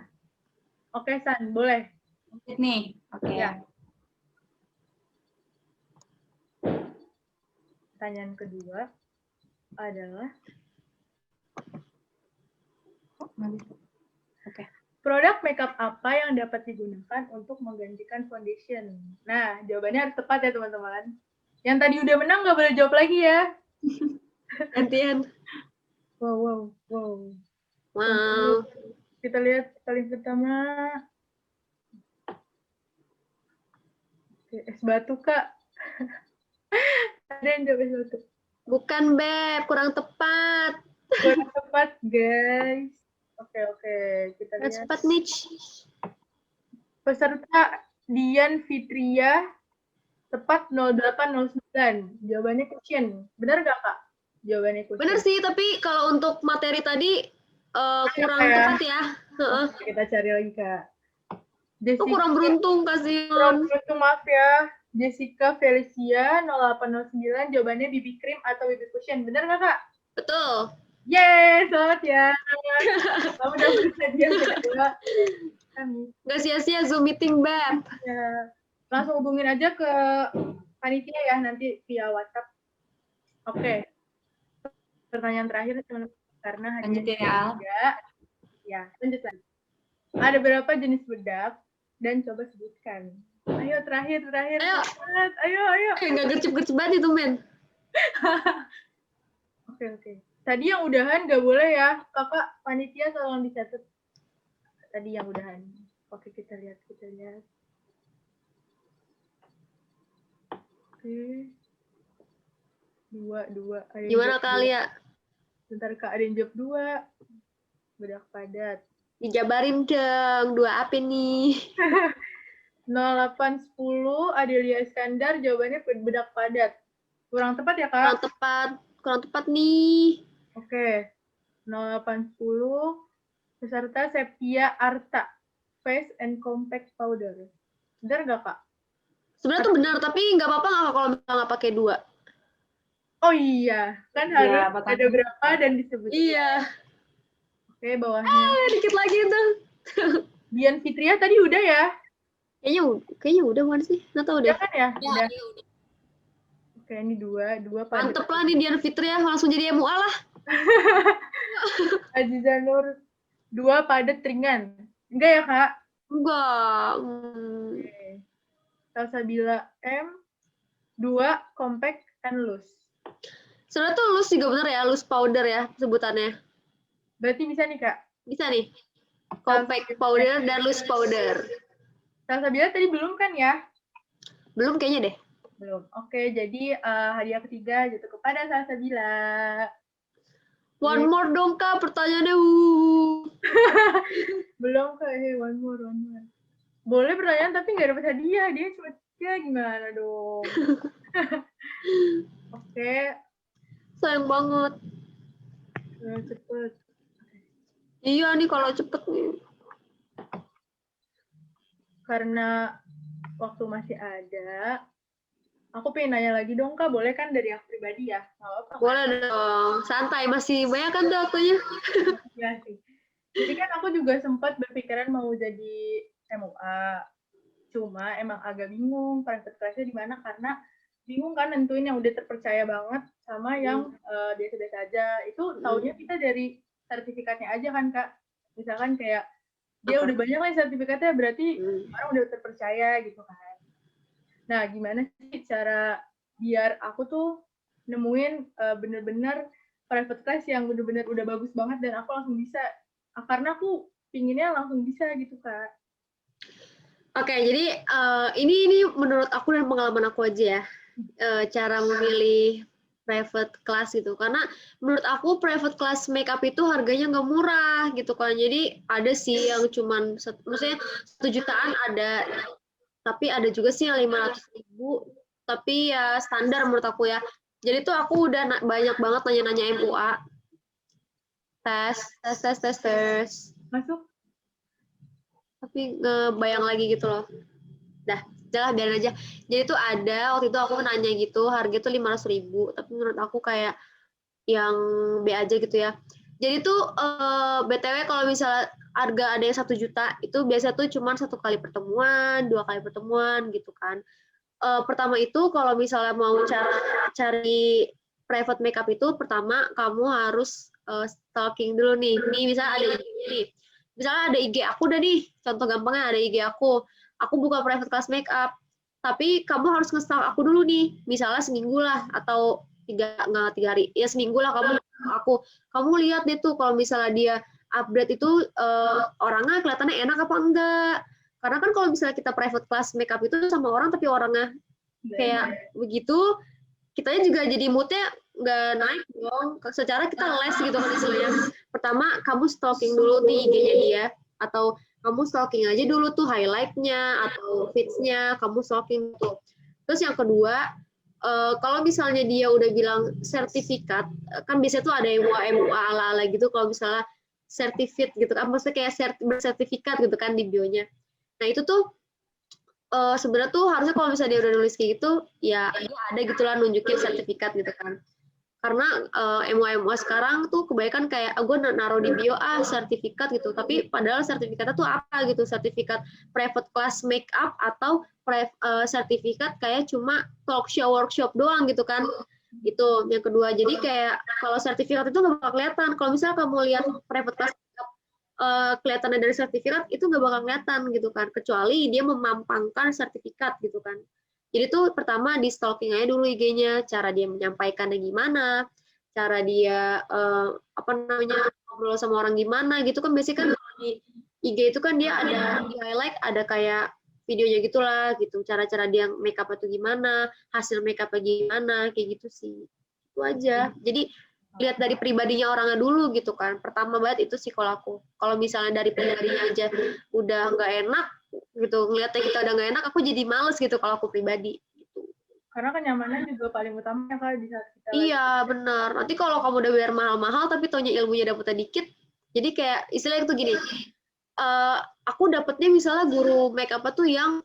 Oke, San, boleh. Nih, oke. Ya. Pertanyaan kedua adalah produk makeup apa yang dapat digunakan untuk menggantikan foundation? Nah, jawabannya harus tepat ya teman-teman. Yang tadi udah menang nggak boleh jawab lagi ya. Gantian. Wow. Wow. Kita lihat paling pertama. Oke, es batu, Kak. Ada yang jawab es batu. Bukan, Beb. Kurang tepat. Kurang tepat, guys. Oke. Kita Kurang lihat. tepat, nih. Peserta Dian Fitria tepat 0809. Jawabannya Kusyen. Benar nggak, Kak? Jawabannya Kusyen. Bener sih, tapi kalau untuk materi tadi kurang ya? tepat ya. Oke, kita cari lagi, Kak. Itu kurang beruntung, kasihan. Kurang beruntung, maaf ya. Jessica Felicia 0809. Jawabannya BB cream atau BB cushion. Benar nggak, Kak? Betul. Yeay, selamat ya. Kamu dapat hadiah kedua. Nggak sia-sia Zoom meeting, Beb. Ya. Langsung hubungin aja ke panitia ya nanti via WhatsApp. Oke. Pertanyaan terakhir teman-teman karena Lanjut ya, Al. Ya, lanjut lagi. Ada berapa jenis bedak dan coba sebutkan. Ayo terakhir. Ayo. Nggak gercep-gercep banget itu, men. Oke. Tadi yang udahan nggak boleh ya, kakak panitia tolong dicatat. Tadi yang udahan. Oke, kita lihat. Oke. Dua. Ayo, Gimana kali ya? Bentar, Kak, ada yang jawab 2. Bedak padat. Dijabarin dong, 2 apa nih? 0810 Adelia Iskandar, jawabannya bedak padat. Kurang tepat ya, Kak? Kurang tepat nih. Oke. 0810 peserta Septia Arta, Face and Compact Powder. Benar nggak, Kak? Sebenarnya tuh benar, tapi nggak apa-apa nggak kalau nggak pakai 2. Oh iya, kan harus Ya, ada berapa dan disebut. Iya. Oke, bawahnya. Dikit lagi tuh. Dian Fitria tadi udah ya? Kayaknya udah mana sih? Nggak tahu deh. Udah kan ya? Ya, Udah. iya udah. Oke, ini 2 padat. Mantep lah nih Dian Fitria, langsung jadi MUA lah. Aziza Nur 2 padat ringan. Enggak ya, Kak? Enggak. Oke. Salsabila M 2 compact and loose. Sebenarnya tuh loose juga bener ya, loose powder ya sebutannya. Berarti bisa nih, Kak? Bisa nih. Compact powder dan loose powder. Salsabila tadi belum kan ya? Belum kayaknya deh. Belum. Oke, jadi hadiah ketiga jatuh kepada Salsabila. One more dong, Kak, pertanyaannya. Belum, Kak. One more. Boleh pertanyaan tapi nggak dapat hadiah. Dia cuma gimana dong? Oke. Sayang banget. Cepet. Iya nih kalau cepet nih. Karena waktu masih ada, aku pengen nanya lagi dong, Kak. Boleh kan dari aku pribadi ya? Nggak apa-apa. Boleh dong. Santai, masih banyak kan tuh waktunya. Ya sih. Jadi kan aku juga sempat berpikiran mau jadi MUA. Cuma emang agak bingung private class-nya di mana karena bingung kan nentuin yang udah terpercaya banget sama yang biasa-biasa aja. Itu taunya kita dari sertifikatnya aja kan, Kak. Misalkan kayak dia udah banyak lah sertifikatnya, berarti orang udah terpercaya gitu kan. Nah, gimana sih cara biar aku tuh nemuin bener-bener private class yang bener-bener udah bagus banget dan aku langsung bisa. Karena aku pinginnya langsung bisa gitu, Kak. Oke, jadi ini menurut aku dan pengalaman aku aja ya, cara memilih private class gitu. Karena menurut aku private class makeup itu harganya nggak murah gitu kan. Jadi ada sih yang cuman, maksudnya 1 jutaan ada, tapi ada juga sih yang 500.000. Tapi ya standar menurut aku ya. Jadi tuh aku udah banyak banget nanya-nanya MUA. Tes. Masuk? Tapi ngebayang lagi gitu loh. Dah biarin aja. Jadi tuh ada waktu itu aku nanya gitu, harga tuh 500.000, tapi menurut aku kayak yang B aja gitu ya. Jadi tuh BTW kalau misalnya harga ada yang 1 juta itu biasa tuh cuma 1 kali pertemuan, 2 kali pertemuan gitu kan. Pertama itu kalau misalnya mau cari private makeup itu pertama kamu harus stalking dulu nih. Nih misalnya ada IG nih. Misalnya ada IG aku dah nih. Contoh gampangnya ada IG aku. Aku buka private class makeup. Tapi kamu harus nge-stalk aku dulu nih. Misalnya seminggu lah atau 3 hari. Ya seminggu lah kamu kamu lihat deh tuh kalau misalnya dia upgrade itu orangnya kelihatannya enak apa enggak. Karena kan kalau misalnya kita private class makeup itu sama orang tapi orangnya kayak begitu, kitanya juga jadi moodnya nggak naik dong. Secara kita les gitu kan istilahnya. Pertama, kamu stalking dulu nih IG-nya dia, atau kamu stalking aja dulu tuh highlight-nya atau feeds-nya, kamu stalking tuh. Terus yang kedua, kalau misalnya dia udah bilang sertifikat, kan biasanya tuh ada MUA ala-ala gitu kalau misalnya sertifikat gitu kan, maksudnya kayak bersertifikat gitu kan di bio-nya. Nah itu tuh sebenarnya tuh harusnya kalau misalnya dia udah nulis kayak gitu, ya dia ada gitulah nunjukin sertifikat gitu kan. Karena MUA sekarang tuh kebanyakan kayak gue naruh di bio sertifikat gitu, tapi padahal sertifikatnya tuh apa gitu, sertifikat private class makeup atau sertifikat kayak cuma talk show workshop doang gitu kan. Itu yang kedua. Jadi kayak kalau sertifikat itu nggak bakal kelihatan. Kalau misalnya kamu lihat private class makeup kelihatannya dari sertifikat itu nggak bakal kelihatan gitu kan, kecuali dia memampangkan sertifikat gitu kan. Jadi tuh pertama di stalking aja dulu IG-nya, cara dia menyampaikannya gimana, cara dia ngobrol sama orang gimana gitu kan. Biasanya kan di IG itu kan dia ada di highlight, ada kayak videonya gitulah gitu, cara-cara dia makeup itu gimana, hasil makeupnya gimana, kayak gitu sih. Itu aja. Jadi lihat dari pribadinya orangnya dulu gitu kan. Pertama banget itu sih kalau aku. Kalau misalnya dari pribadinya aja udah nggak enak gitu, ngeliatnya kita udah nggak enak, aku jadi males gitu kalau aku pribadi. Gitu. Karena kenyamanan juga paling utama ya Kak di saat kita Iya benar. Nanti kalau kamu udah bayar mahal-mahal tapi taunya ilmunya dapetnya dikit, jadi kayak istilahnya itu gini. Aku dapetnya misalnya guru makeup tuh yang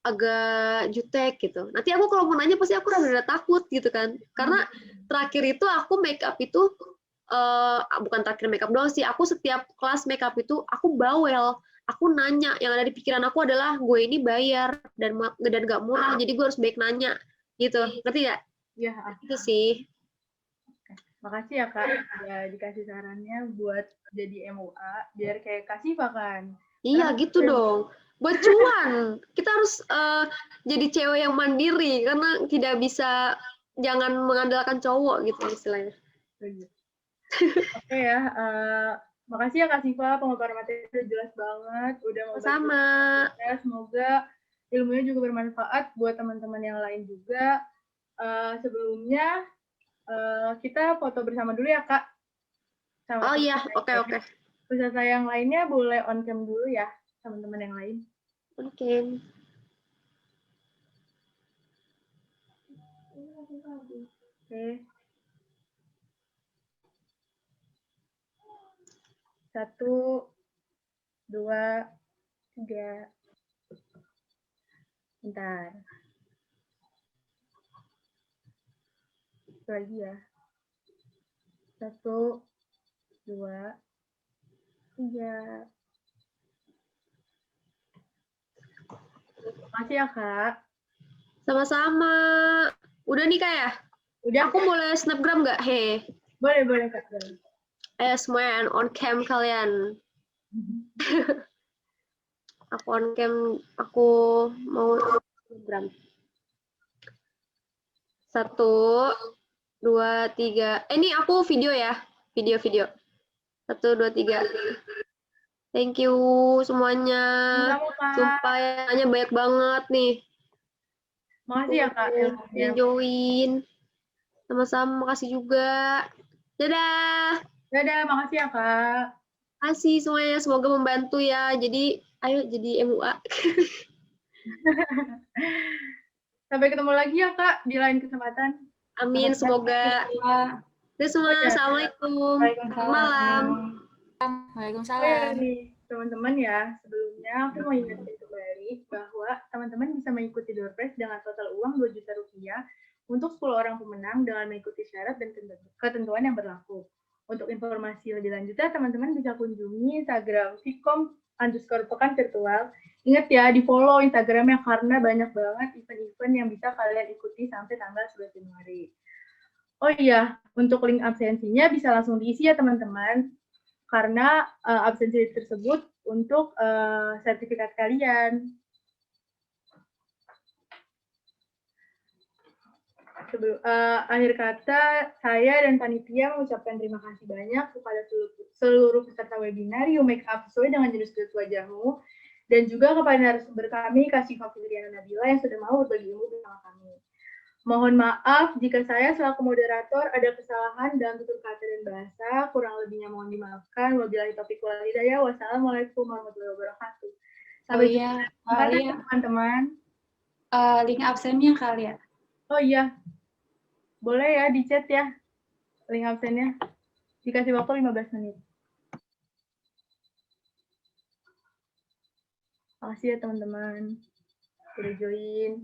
agak jutek gitu. Nanti aku kalau mau nanya pasti aku rada takut gitu kan. Karena terakhir itu aku makeup itu bukan terakhir makeup doang sih. Aku setiap kelas makeup itu aku bawel. Aku nanya, yang ada di pikiran aku adalah gue ini bayar dan gak murah, jadi gue harus baik nanya gitu. Ngerti gak? Iya, Itu sih. Makasih ya Kak, ya dikasih sarannya buat jadi MUA biar kayak Kasifa kan. Iya gitu dong. Buat cuan, kita harus jadi cewek yang mandiri karena tidak bisa, jangan mengandalkan cowok gitu istilahnya. Oke ya, makasih ya Kak Siva, pemaparan materi udah jelas banget, udah mau sama. Semoga ilmunya juga bermanfaat buat teman-teman yang lain juga. Sebelumnya kita foto bersama dulu ya Kak. Oh iya, oke. Peserta yang lainnya boleh on cam dulu ya, teman-teman yang lain. Oke. Oke. 1, 2, 3. Bentar. Lagi ya. 1, 2, 3. Makasih ya Kak. Sama-sama. Udah nih Kak ya? Udah. Aku boleh snapgram nggak? Boleh Kak. Ayo semuanya on cam kalian. Aku on cam, aku mau snapgram. 1, 2, 3. Ini aku video ya. Video. 1, 2, 3. Thank you semuanya. Sumpah ya, banyak banget nih. Makasih ya Kak. Join. Sama-sama, makasih juga. Dadah. Makasih ya Kak. Makasih semuanya, semoga membantu ya. Jadi, ayo jadi MUA. Sampai ketemu lagi ya Kak di lain kesempatan. Amin, semoga. Semua, assalamualaikum. Malam. Waalaikumsalam. Nih, teman-teman ya, sebelumnya aku mau ingatkan kembali bahwa teman-teman bisa mengikuti door prize dengan total uang Rp2 juta untuk 10 orang pemenang dengan mengikuti syarat dan ketentuan yang berlaku. Untuk informasi lebih lanjutnya, teman-teman bisa kunjungi Instagram Vkom_pekan virtual. Ingat ya, di-follow Instagramnya karena banyak banget event-event yang bisa kalian ikuti sampai tanggal 11 Januari. Oh iya, untuk link absensinya bisa langsung diisi ya teman-teman, karena absensi tersebut untuk sertifikat kalian. Akhir kata, saya dan panitia mengucapkan terima kasih banyak kepada seluruh peserta webinar You Make Up sesuai dengan jurus wajahmu, dan juga kepada narasumber kami, Kasyifa Fitriana Nabila, yang sudah mau berbagi ilmu bersama kami. Mohon maaf jika saya selaku moderator ada kesalahan dalam tutur kata dan bahasa, kurang lebihnya mohon dimaafkan. Wabillahi taufiq wal hidayah. Wassalamualaikum warahmatullahi wabarakatuh. Sampai jumpa teman-teman. Link absennya kali ya. Oh iya, boleh ya di chat ya link absennya. Dikasih waktu 15 menit. Makasih ya teman-teman sudah join.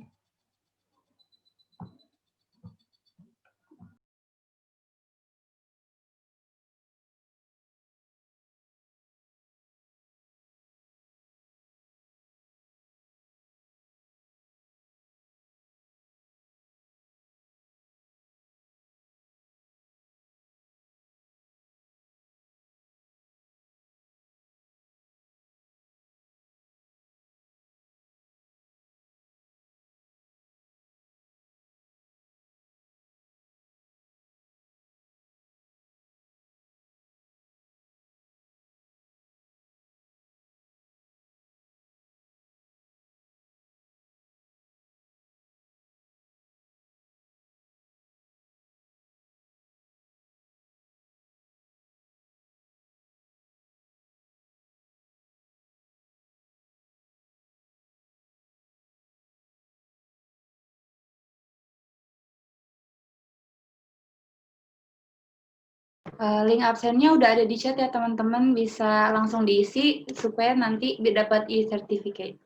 Link absennya udah ada di chat ya teman-teman, bisa langsung diisi supaya nanti dapat e-certificate.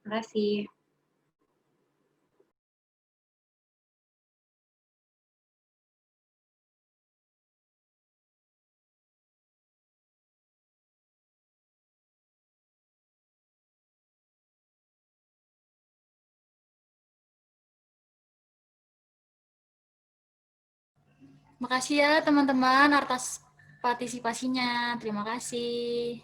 Terima kasih. Makasih ya teman-teman atas partisipasinya. Terima kasih.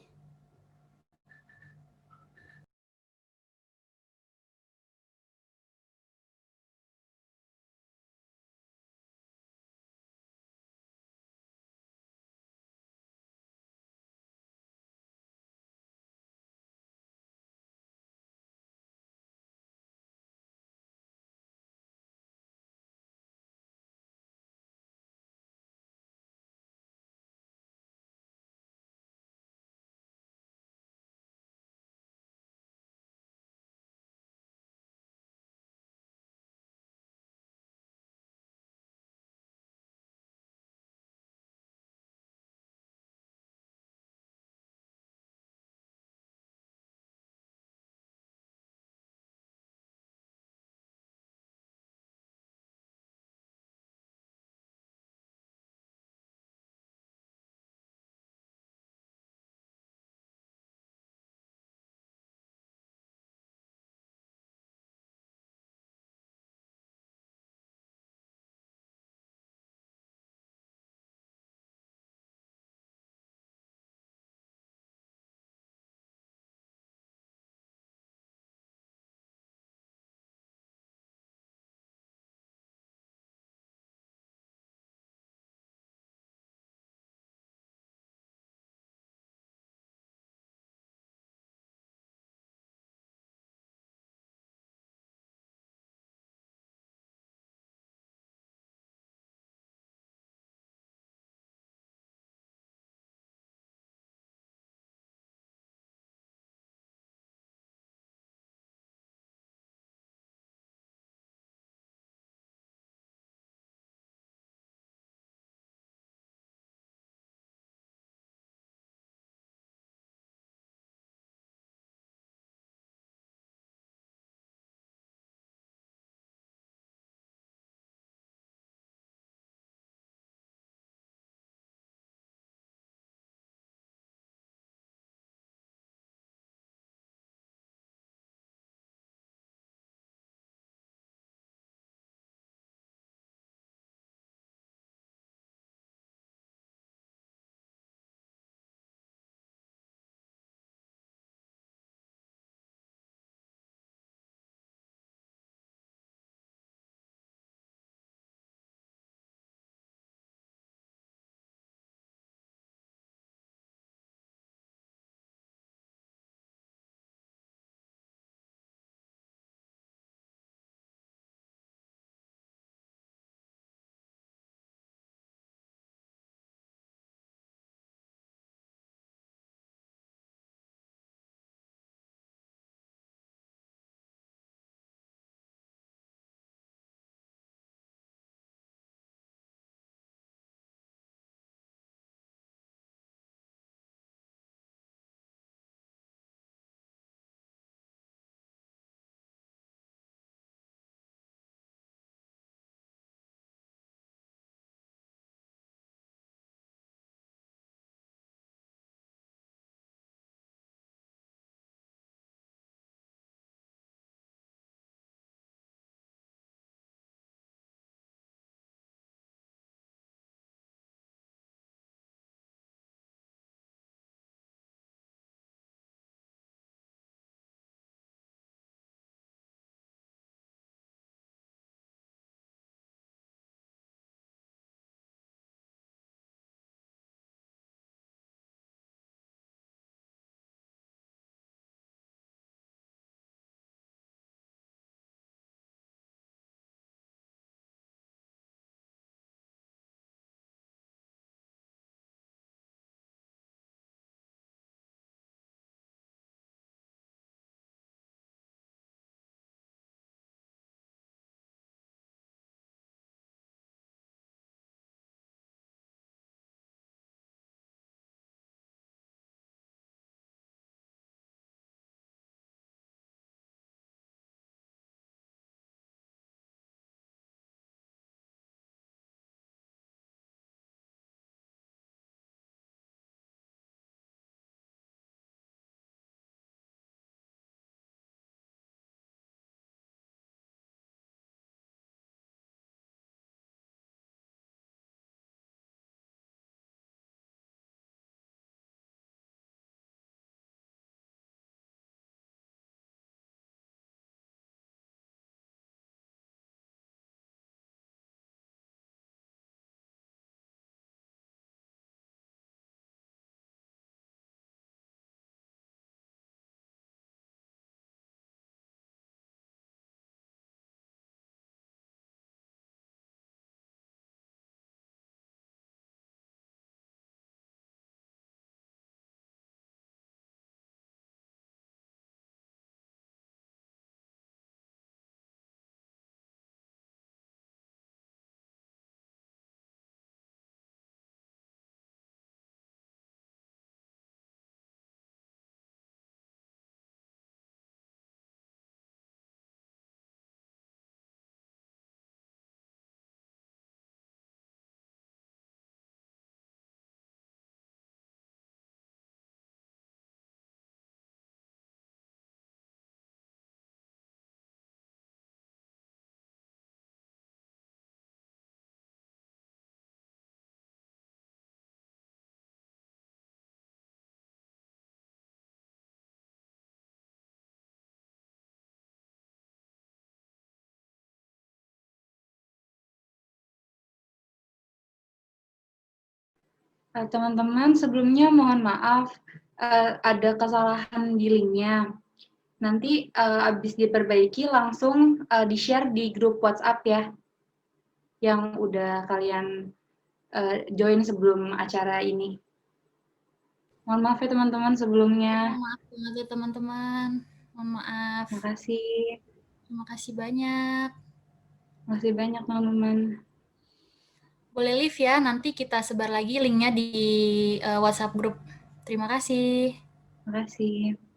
Teman-teman, sebelumnya mohon maaf ada kesalahan di linknya. Nanti habis diperbaiki langsung di-share di grup WhatsApp ya, yang udah kalian join sebelum acara ini. Mohon maaf ya teman-teman sebelumnya. Mohon maaf banget ya teman-teman. Mohon maaf. Terima kasih. Terima kasih banyak. Terima kasih banyak teman-teman. Boleh live ya, nanti kita sebar lagi linknya di WhatsApp grup. Terima kasih. Terima kasih.